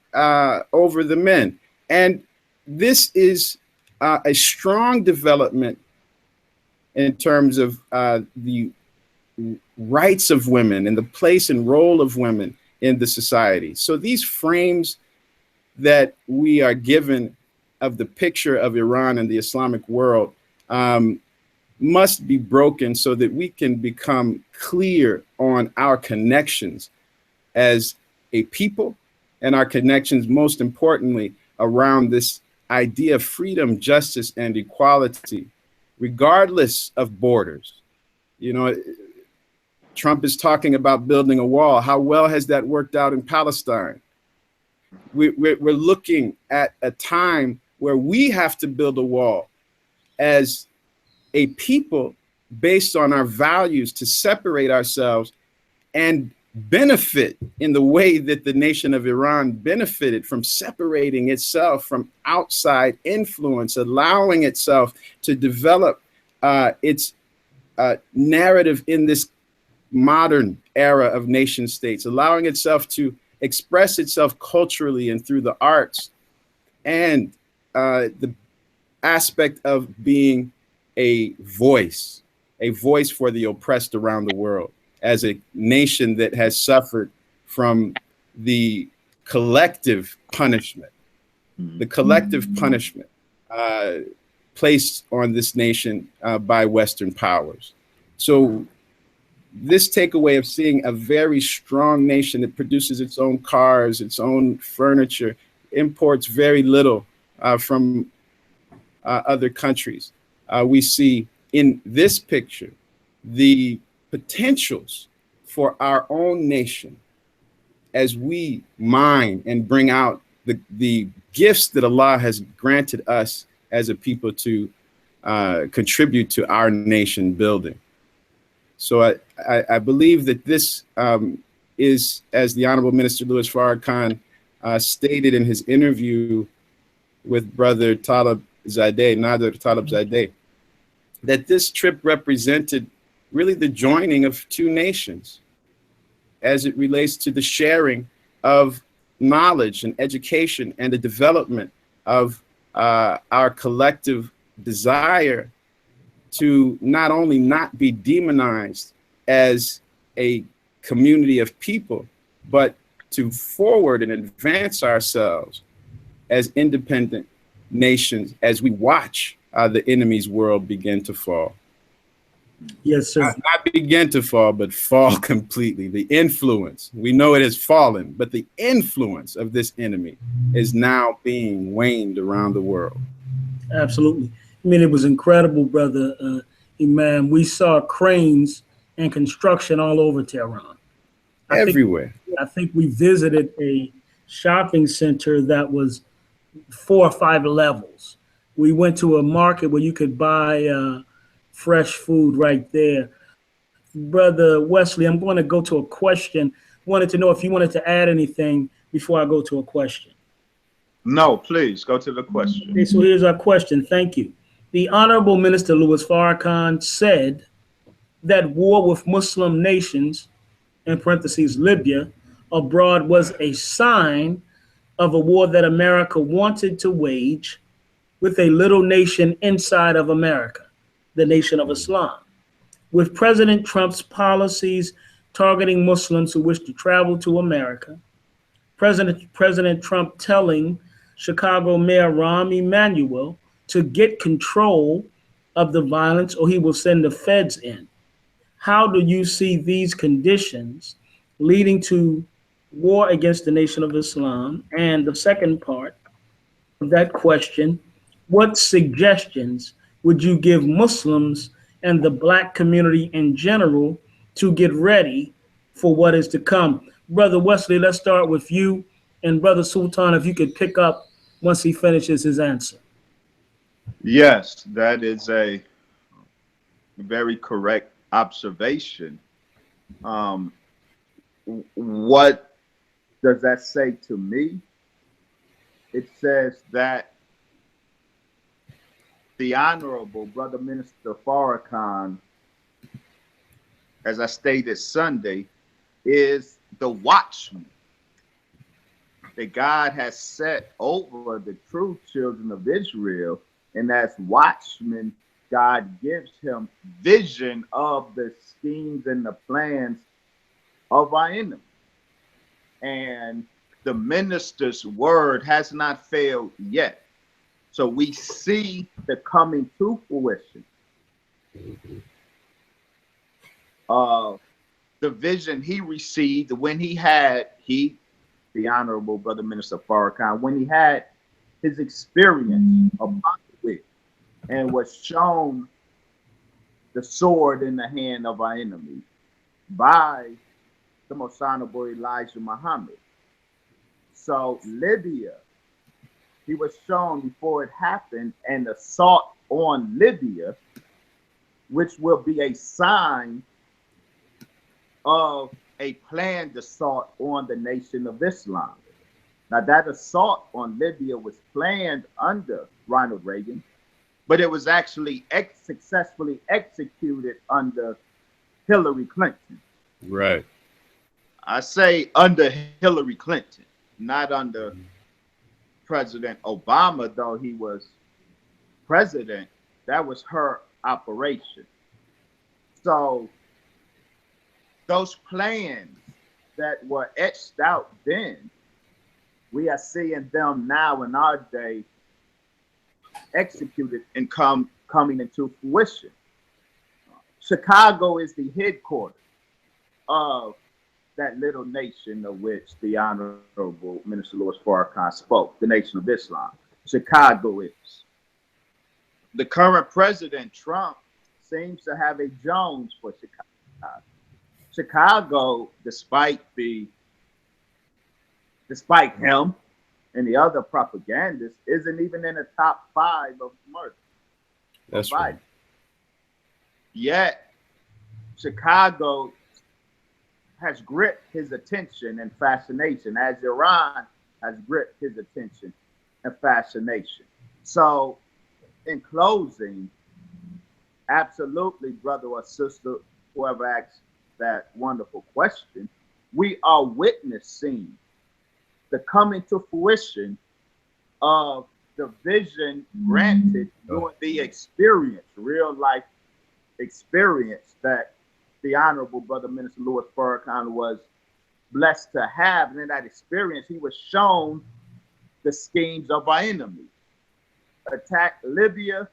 over the men. And this is a strong development in terms of the rights of women and the place and role of women in the society. So these frames that we are given of the picture of Iran and the Islamic world must be broken so that we can become clear on our connections as a people, and our connections, most importantly, around this idea of freedom, justice, and equality, regardless of borders. Trump is talking about building a wall. How well has that worked out in Palestine? We're looking at a time where we have to build a wall as a people based on our values to separate ourselves and benefit in the way that the nation of Iran benefited from separating itself from outside influence, allowing itself to develop its narrative in this modern era of nation states, allowing itself to express itself culturally and through the arts. And aspect of being a voice for the oppressed around the world, as a nation that has suffered from the collective punishment, placed on this nation by Western powers. So this takeaway of seeing a very strong nation that produces its own cars, its own furniture, imports very little from other countries. We see in this picture the potentials for our own nation as we mine and bring out the gifts that Allah has granted us as a people to contribute to our nation building. So I believe that this is, as the Honorable Minister Louis Farrakhan stated in his interview with Brother Nader Talib Zadeh, that this trip represented really the joining of two nations as it relates to the sharing of knowledge and education and the development of our collective desire to not only not be demonized as a community of people, but to forward and advance ourselves as independent nations as we watch the enemy's world begin to fall. Yes, sir. Not begin to fall, but fall completely. The influence, we know it has fallen, but the influence of this enemy is now being waned around the world. Absolutely. I mean, it was incredible, brother Imam. We saw cranes and construction all over Tehran. Everywhere. I think we visited a shopping center that was 4 or 5 levels. We went to a market where you could buy fresh food right there. Brother Wesley, I'm going to go to a question. Wanted to know if you wanted to add anything before I go to a question. No, please go to the question. Okay, so here's our question. Thank you. The Honorable Minister Louis Farrakhan said that war with Muslim nations, in parentheses Libya, abroad was a sign of a war that America wanted to wage with a little nation inside of America, the Nation of Islam. With President Trump's policies targeting Muslims who wish to travel to America, President Trump telling Chicago Mayor Rahm Emanuel to get control of the violence or he will send the feds in. How do you see these conditions leading to war against the Nation of Islam? And the second part of that question, what suggestions would you give Muslims and the Black community in general to get ready for what is to come? Brother Wesley, let's start with you. And Brother Sultan, if you could pick up once he finishes his answer. Yes, that is a very correct observation. What does that say to me? It says that the Honorable Brother Minister Farrakhan, as I stated Sunday, is the watchman that God has set over the true children of Israel. And as watchman, God gives him vision of the schemes and the plans of our enemy. And the minister's word has not failed yet. So we see the coming to fruition of the vision he received when the Honorable Brother Minister Farrakhan, when he had his experience upon it and was shown the sword in the hand of our enemy by the Most Honorable Elijah Muhammad. So Libya, he was shown before it happened an assault on Libya, which will be a sign of a planned assault on the Nation of Islam. Now that assault on Libya was planned under Ronald Reagan, but it was actually successfully executed under Hillary Clinton. Right. I say under Hillary Clinton, not under President Obama, though he was president, that was her operation. So those plans that were etched out then, we are seeing them now in our day executed and coming into fruition. Chicago is the headquarters of that little nation of which the Honorable Minister Louis Farrakhan spoke, the Nation of Islam. Chicago is. The current president, Trump, seems to have a Jones for Chicago. Chicago, despite him and the other propagandists, isn't even in the top 5 of murder. That's right. Yet, Chicago has gripped his attention and fascination, as Iran has gripped his attention and fascination. So, in closing, absolutely, brother or sister, whoever asked that wonderful question, we are witnessing the coming to fruition of the vision granted during the experience, real life experience that the Honorable Brother Minister Louis Farrakhan was blessed to have. And in that experience, he was shown the schemes of our enemies. Attack Libya,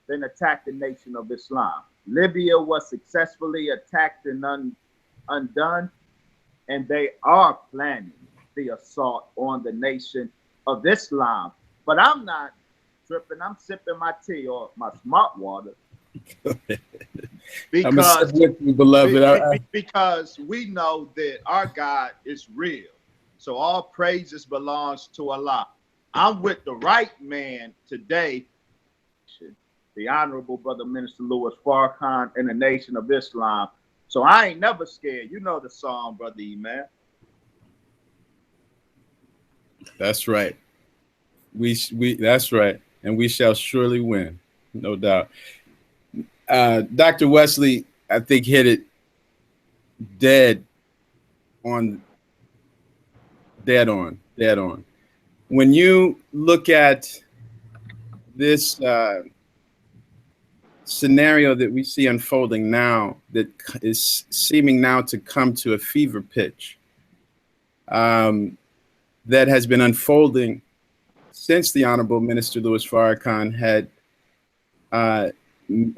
then attack the Nation of Islam. Libya was successfully attacked and undone, and they are planning the assault on the Nation of Islam. But I'm not tripping. I'm sipping my tea or my smart water. Because, with you, beloved. Because we know that our God is real. So all praises belongs to Allah. I'm with the right man today, the Honorable Brother Minister Louis Farrakhan and the Nation of Islam. So I ain't never scared. You know the song, Brother Imam. That's right. We that's right. And we shall surely win. No doubt. Dr. Wesley, I think, hit it dead on. When you look at this scenario that we see unfolding now, that is seeming now to come to a fever pitch, that has been unfolding since the Honorable Minister Louis Farrakhan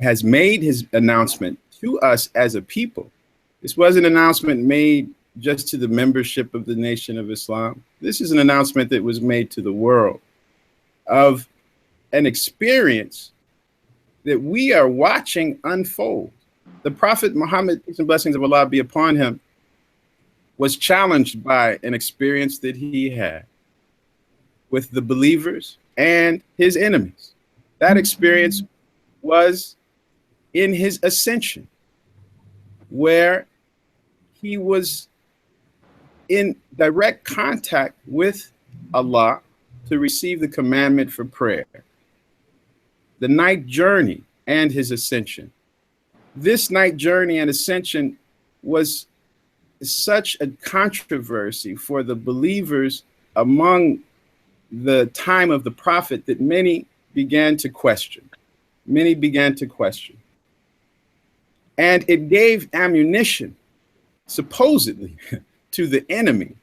has made his announcement to us as a people. This was an announcement made just to the membership of the Nation of Islam. This is an announcement that was made to the world of an experience that we are watching unfold. The Prophet Muhammad, peace and blessings of Allah be upon him, was challenged by an experience that he had with the believers and his enemies. That experience was in his ascension, where he was in direct contact with Allah to receive the commandment for prayer. The night journey and his ascension. This night journey and ascension was such a controversy for the believers among the time of the Prophet that many began to question. And it gave ammunition, supposedly, to the enemy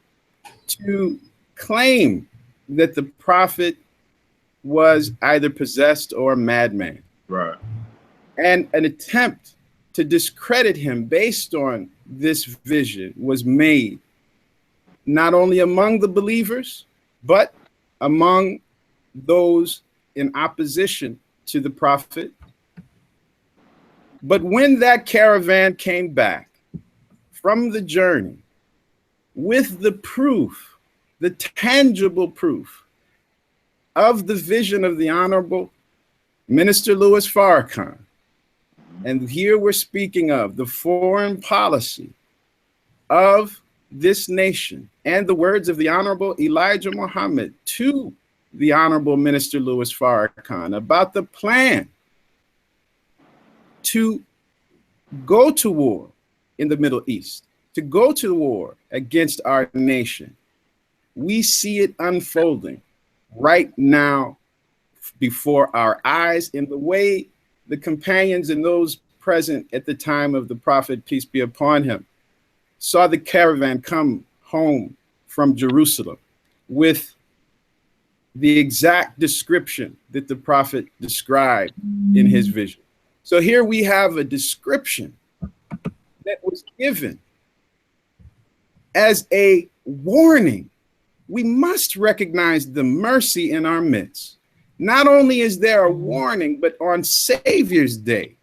to claim that the Prophet was either possessed or a madman. Right. And an attempt to discredit him based on this vision was made, not only among the believers, but among those in opposition to the Prophet. But when that caravan came back from the journey with the proof, the tangible proof of the vision of the Honorable Minister Louis Farrakhan, and here we're speaking of the foreign policy of this nation and the words of the Honorable Elijah Muhammad to the Honorable Minister Louis Farrakhan about the plan to go to war in the Middle East, to go to war against our nation. We see it unfolding right now before our eyes in the way the companions and those present at the time of the Prophet, peace be upon him, saw the caravan come home from Jerusalem with the exact description that the Prophet described in his vision. So here we have a description that was given as a warning. We must recognize the mercy in our midst. Not only is there a warning, but on Savior's Day,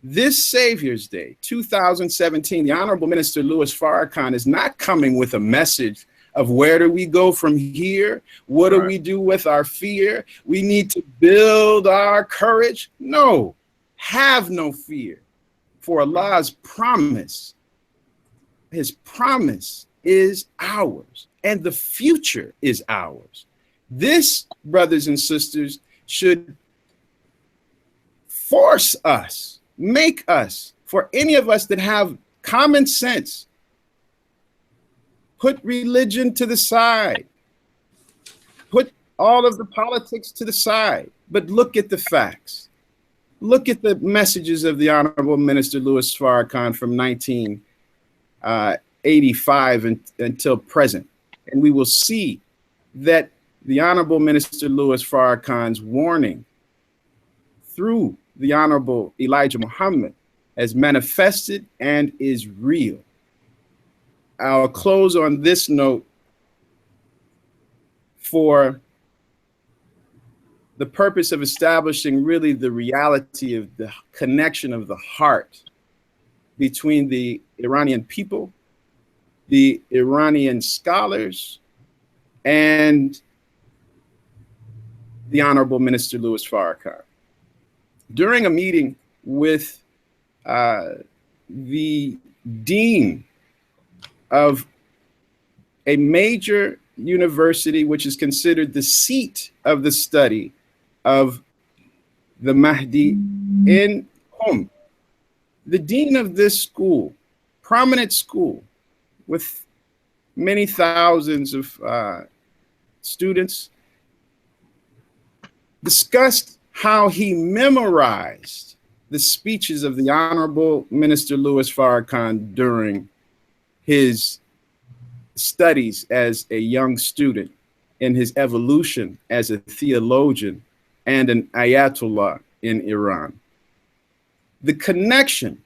this Savior's Day, 2017, the Honorable Minister Louis Farrakhan is not coming with a message of where do we go from here? What do we do with our fear? We need to build our courage. No, have no fear. For Allah's promise, his promise is ours, and the future is ours. This, brothers and sisters, should force us, make us, for any of us that have common sense, put religion to the side, put all of the politics to the side, but look at the facts. Look at the messages of the Honorable Minister Louis Farrakhan from 1985 until present. And we will see that the Honorable Minister Louis Farrakhan's warning through the Honorable Elijah Muhammad has manifested and is real. I'll close on this note for the purpose of establishing really the reality of the connection of the heart between the Iranian people, the Iranian scholars, and the Honorable Minister Louis Farrakhan. During a meeting with the dean of a major university, which is considered the seat of the study of the Mahdi in Qom, the dean of this school, prominent school with many thousands of students, discussed how he memorized the speeches of the Honorable Minister Louis Farrakhan during his studies as a young student in his evolution as a theologian and an ayatollah in Iran. The connection,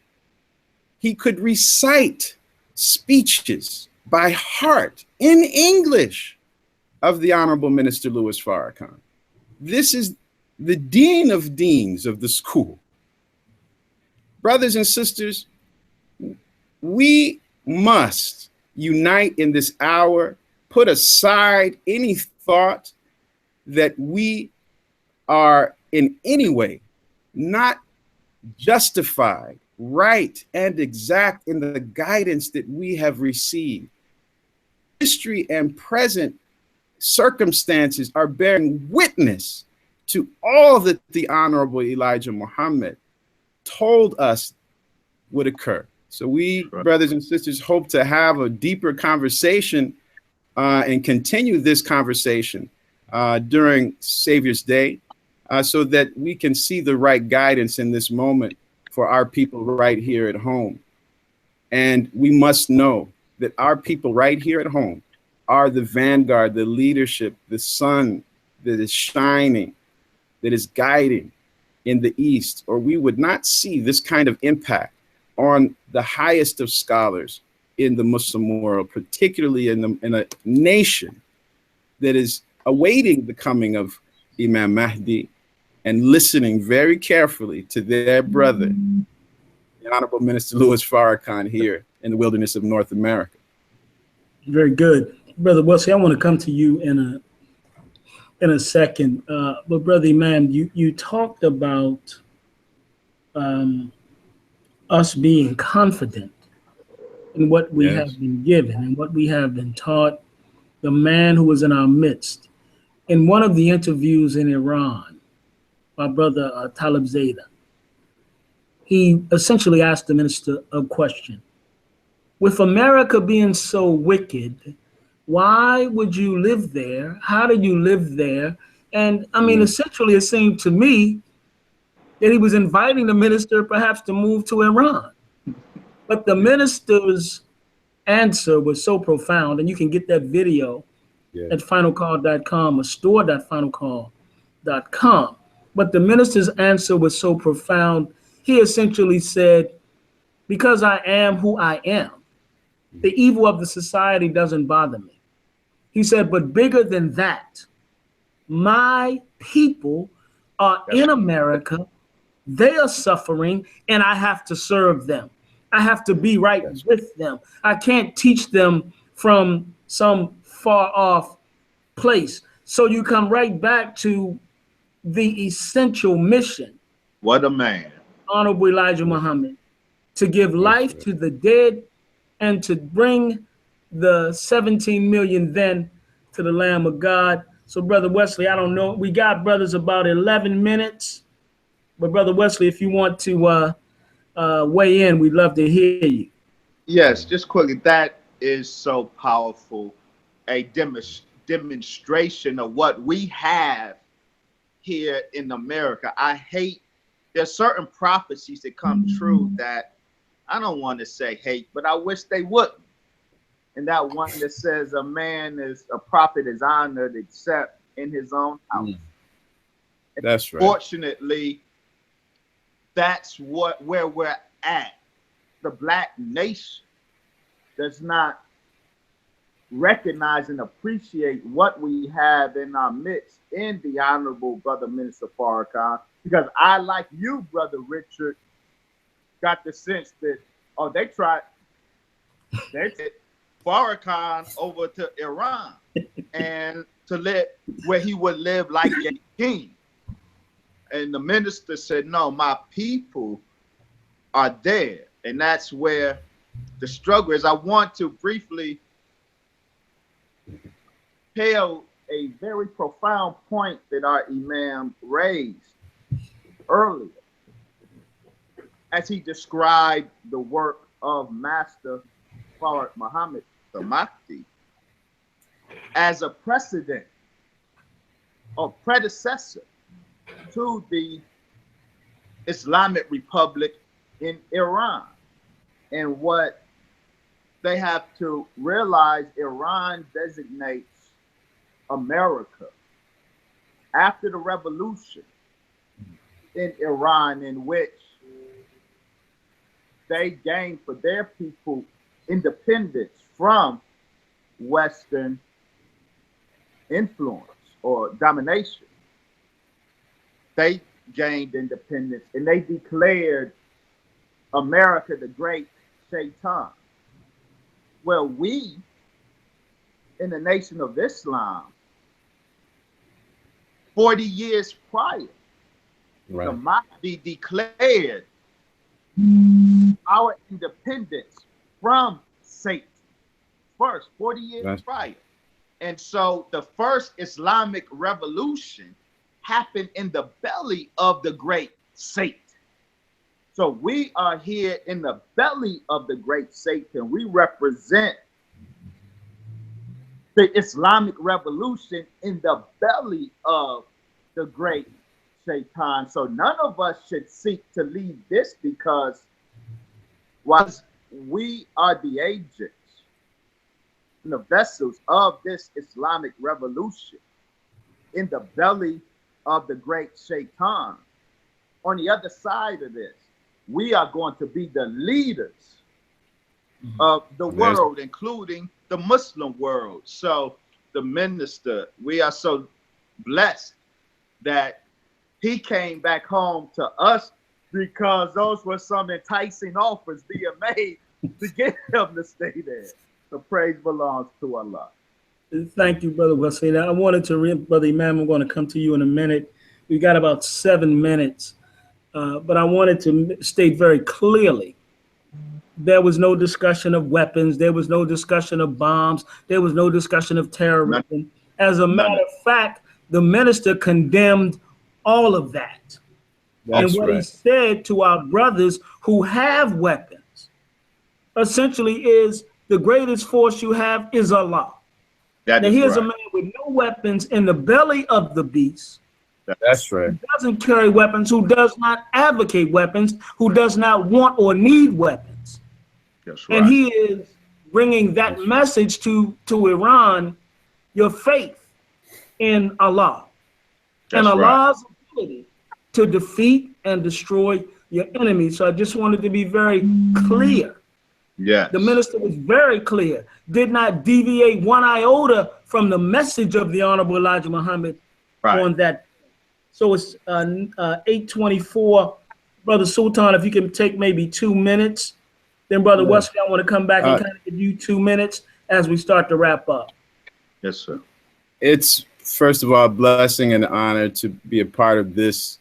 he could recite speeches by heart in English of the Honorable Minister Louis Farrakhan. This is the dean of deans of the school. Brothers and sisters, we must unite in this hour, put aside any thought that we are in any way not justified, right, and exact in the guidance that we have received. History and present circumstances are bearing witness to all that the Honorable Elijah Muhammad told us would occur. So we, brothers and sisters, hope to have a deeper conversation and continue this conversation during Savior's Day so that we can see the right guidance in this moment for our people right here at home. And we must know that our people right here at home are the vanguard, the leadership, the sun that is shining, that is guiding in the East, or we would not see this kind of impact on the highest of scholars in the Muslim world, particularly in a nation that is awaiting the coming of Imam Mahdi and listening very carefully to their brother, the Honorable Minister Louis Farrakhan here in the wilderness of North America. Very good. Brother Wesley, I want to come to you in a second. But Brother Imam, you talked about us being confident in what we have been given and what we have been taught, the man who was in our midst. In one of the interviews in Iran, my brother Talib Zada, he essentially asked the minister a question. With America being so wicked, why would you live there? How did you live there? And I mean, essentially, it seemed to me that he was inviting the minister perhaps to move to Iran. But the minister's answer was so profound, and you can get that video at finalcall.com or store.finalcall.com. But the minister's answer was so profound. He essentially said, because I am who I am, the evil of the society doesn't bother me. He said, but bigger than that, my people are in America, they are suffering, and I have to serve them. I have to be right with them. I can't teach them from some far off place. So you come right back to the essential mission. What a man. Honorable Elijah Muhammad, to give life to the dead and to bring the 17 million then to the Lamb of God. So Brother Wesley, I don't know, we got brothers about 11 minutes, but Brother Wesley, if you want to weigh in, we'd love to hear you. Yes, just quickly, that is so powerful, a demonstration of what we have here in America. I hate, there's certain prophecies that come true that I don't want to say hate, but I wish they wouldn't. And that one that says a prophet is honored except in his own house. That's right. Fortunately, that's where we're at. The black nation does not recognize and appreciate what we have in our midst in the Honorable Brother Minister Farrakhan, because I, like you, Brother Richard, got the sense that, they took Farrakhan over to Iran and to where he would live like a king. And the minister said, no, my people are there. And that's where the struggle is. I want to briefly tell a very profound point that our Imam raised earlier as he described the work of Master Fard Muhammad, the Mahdi, as a precedent or predecessor to the Islamic Republic in Iran. And what they have to realize, Iran designates America after the revolution in Iran, in which they gained for their people independence from Western influence or domination. They gained independence and they declared America the great Shaitan. Well, we in the Nation of Islam, 40 years prior, the Mahdi declared our independence from Satan first, 40 years prior. And so the first Islamic revolution happened in the belly of the great Satan. So we are here in the belly of the great Satan. We represent the Islamic revolution in the belly of the great Shaitan. So none of us should seek to leave this, because whilst we are the agents and the vessels of this Islamic revolution in the belly of the great Shaitan, on the other side of this, we are going to be the leaders of the world, including the Muslim world. So the minister, we are so blessed that he came back home to us, because those were some enticing offers being made to get him to stay there. The praise belongs to Allah. Thank you, Brother Wesley. Now, I wanted to, Brother Imam, I'm going to come to you in a minute. We got about 7 minutes, but I wanted to state very clearly, there was no discussion of weapons. There was no discussion of bombs. There was no discussion of terrorism. As a matter of fact, the minister condemned all of that. And what he said to our brothers who have weapons, essentially, is the greatest force you have is Allah. That Now is here's a right. man with no weapons in the belly of the beast, That's right. who doesn't carry weapons, who does not advocate weapons, who does not want or need weapons. That's And right. he is bringing that message to Iran, your faith in Allah and That's right. Allah's ability to defeat and destroy your enemies. So I just wanted to be very clear. Yes. The minister was very clear, did not deviate one iota from the message of the Honorable Elijah Muhammad Right. on that. So it's 8:24. Brother Sultan, if you can take maybe 2 minutes. Then Brother Wesley, I want to come back and kind of give you 2 minutes as we start to wrap up. Yes, sir. It's, first of all, a blessing and honor to be a part of this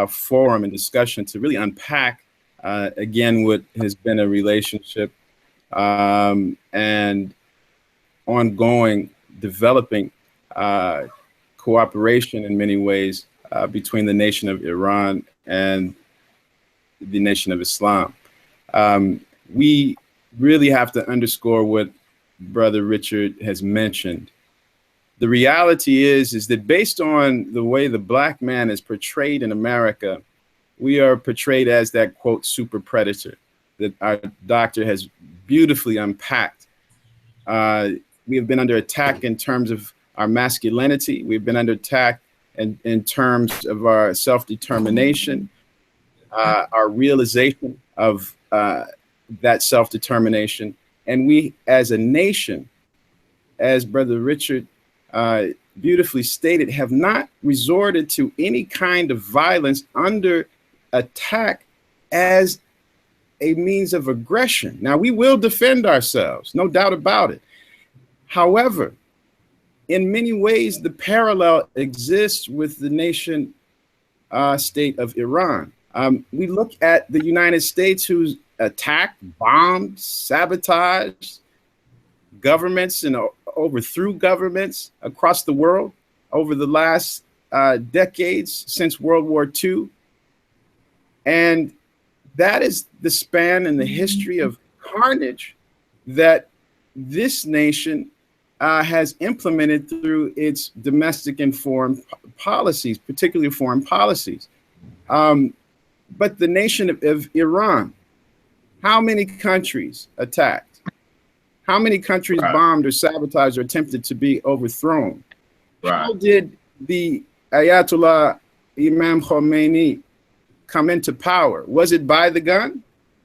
forum and discussion to really unpack, again, what has been a relationship and ongoing developing cooperation in many ways between the nation of Iran and the nation of Islam. We really have to underscore what Brother Richard has mentioned. The reality is that based on the way the black man is portrayed in America, we are portrayed as that, quote, super predator that our doctor has beautifully unpacked. We have been under attack in terms of our masculinity. We've been under attack in terms of our self-determination, our realization of that self-determination. And we, as a nation, as Brother Richard beautifully stated, have not resorted to any kind of violence under attack as a means of aggression. Now, we will defend ourselves, no doubt about it. However, in many ways, the parallel exists with the nation state of Iran. We look at the United States, who's attacked, bombed, sabotaged governments and overthrew governments across the world over the last decades since World War II. And that is the span and the history of carnage that this nation has implemented through its domestic and foreign policies, particularly foreign policies. But the nation of Iran, how many countries attacked? How many countries bombed or sabotaged or attempted to be overthrown? How did the Ayatollah Imam Khomeini come into power? Was it by the gun?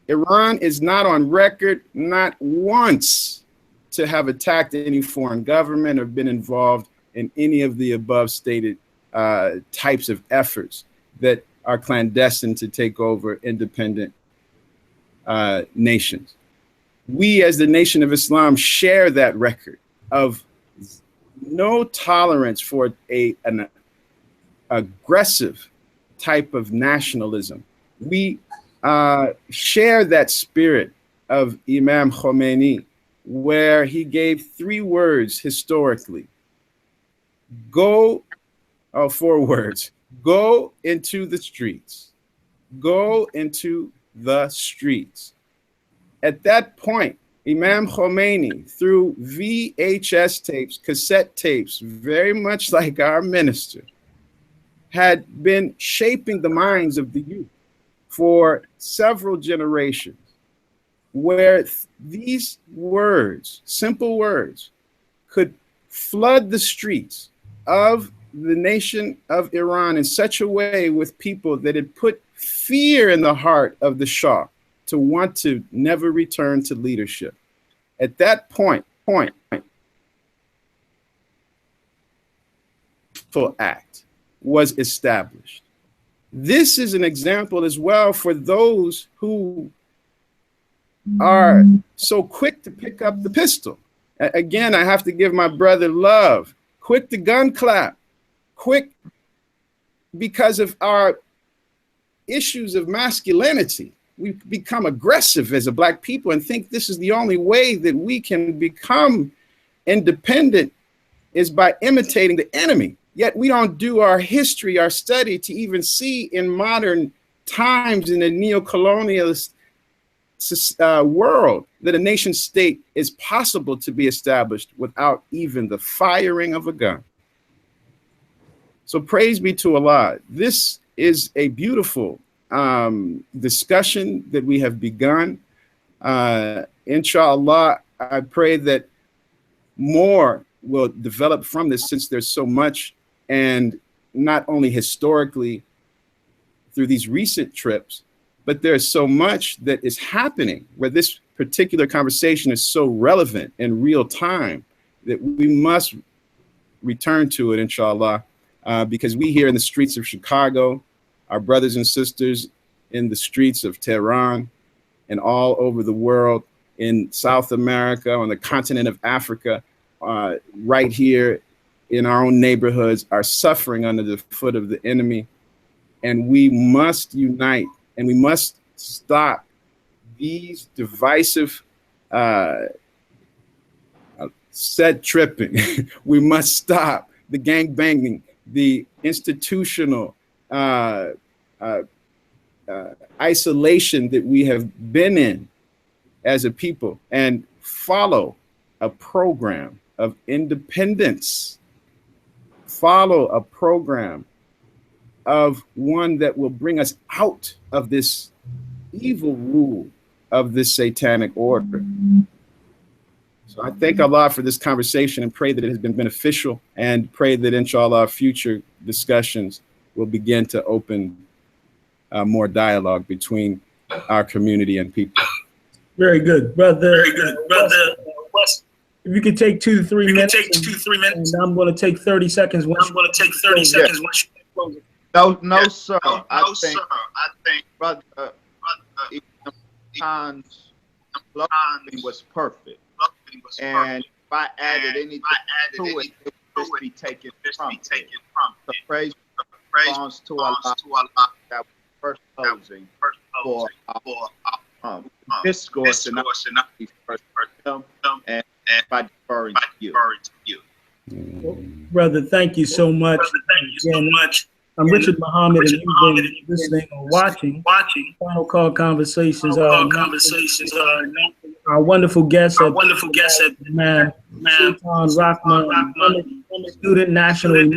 Iran is not on record, not once, to have attacked any foreign government or been involved in any of the above stated types of efforts that are clandestine to take over independent nations. We, as the nation of Islam, share that record of no tolerance for an aggressive type of nationalism. We share that spirit of Imam Khomeini, where he gave 3 words historically. Go, 4 words. Go into the streets. Go into the streets. At that point, Imam Khomeini, through VHS tapes, cassette tapes, very much like our minister, had been shaping the minds of the youth for several generations, where these words, simple words, could flood the streets of the nation of Iran in such a way with people that it put fear in the heart of the Shah to want to never return to leadership. At that point, full act was established. This is an example as well for those who are so quick to pick up the pistol. Again, I have to give my brother love. Quick to gun clap. Quick because of our issues of masculinity. We become aggressive as a black people and think this is the only way that we can become independent is by imitating the enemy. Yet we don't do our history, our study to even see in modern times in the neo-colonialist world that a nation state is possible to be established without even the firing of a gun. So praise be to Allah. This is a beautiful discussion that we have begun. Inshallah, I pray that more will develop from this, since there's so much, and not only historically through these recent trips, but there's so much that is happening where this particular conversation is so relevant in real time that we must return to it, inshallah, because we here in the streets of Chicago, our brothers and sisters in the streets of Tehran and all over the world, in South America, on the continent of Africa, right here in our own neighborhoods, are suffering under the foot of the enemy. And we must unite, and we must stop these divisive set tripping. We must stop the gang banging, the institutional isolation that we have been in as a people, and follow a program of independence. Follow a program of one that will bring us out of this evil rule of this satanic order. So I thank Allah for this conversation and pray that it has been beneficial, and pray that inshallah future discussions will begin to open more dialogue between our community and people. Very good, brother. Very good, brother. If you could take 2 to 3 minutes. And I'm going to take 30 seconds. No, sir. I think, brother, Khan's clothing was perfect. And if I added anything to it, it would just be taken from it. So praise belongs to Allah. That was first closing for our discourse, and not be first and by deferring to you. Brother, thank you so much. I'm Richard Muhammad, and you've been listening or watching Final Call Conversations. Our wonderful guest at Imam Sultan Rahman Muhammad, student national Imam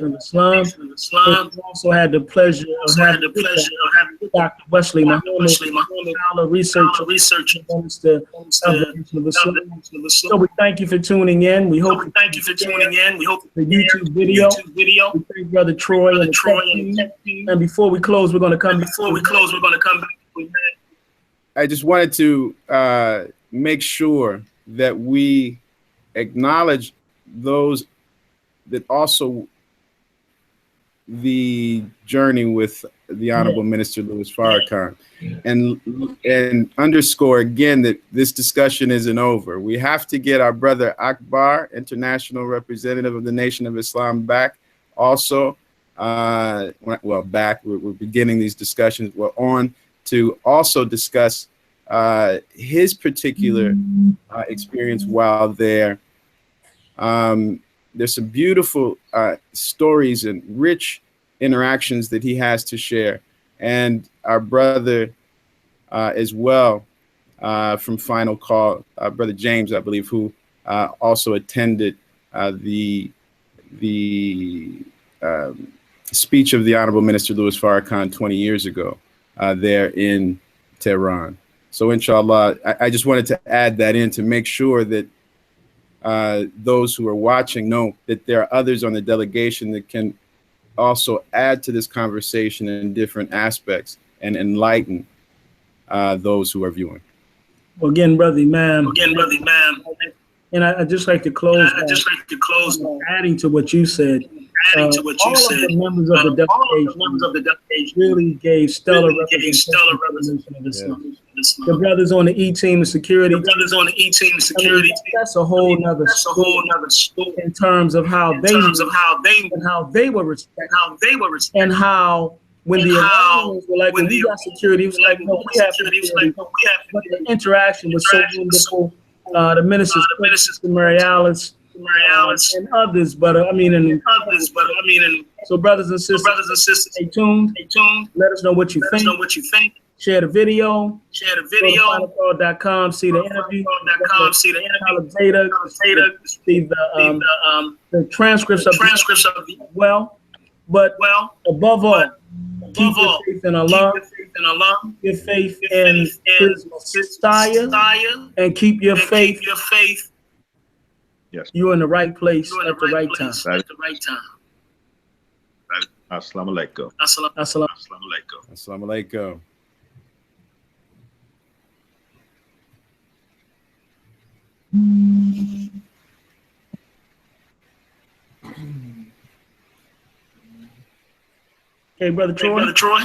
of Islam. We also had the pleasure of having Dr. Wesley Muhammad, scholar, researcher, minister of the Nation of Islam. So we thank you for tuning in. We hope the YouTube video. We thank Brother Troy and the tech team. And before we close, we're going to come back. I just wanted to make sure that we acknowledge those that also the journey with the Honorable Minister Louis Farrakhan, and underscore again that this discussion isn't over. We have to get our brother Akbar, international representative of the Nation of Islam, back also. We're beginning these discussions. We're on to also discuss his particular experience while there. There's some beautiful stories and rich interactions that he has to share. And our brother as well from Final Call, Brother James, I believe, who also attended the speech of the Honorable Minister Louis Farrakhan 20 years ago there in Tehran. So inshallah, I just wanted to add that in to make sure that those who are watching know that there are others on the delegation that can also add to this conversation in different aspects and enlighten those who are viewing. Well, again, brother Imam. And I'd just like to close. Adding to what you said. All of the members of the delegation really gave stellar representation of Islam. The brothers on the E team of security. That's a whole nother story in terms of how they were respected, and how when the Iranians were like, when we got security, it was like, no, we have security. But the interaction was so wonderful. The ministers, Marialis, and others, so brothers and sisters, stay tuned. Let us know what you think. Share the video. Share the video. Go to finalcall.com, see the interview. See the interview. Data, see the transcripts of the well. But above all, keep your faith in Allah. Your faith in His Messiah, and keep your faith. Yes. You're in the right place at the right time. Assalamu alaikum. Assalamu Assalamu alaikum. Okay, Brother Troy.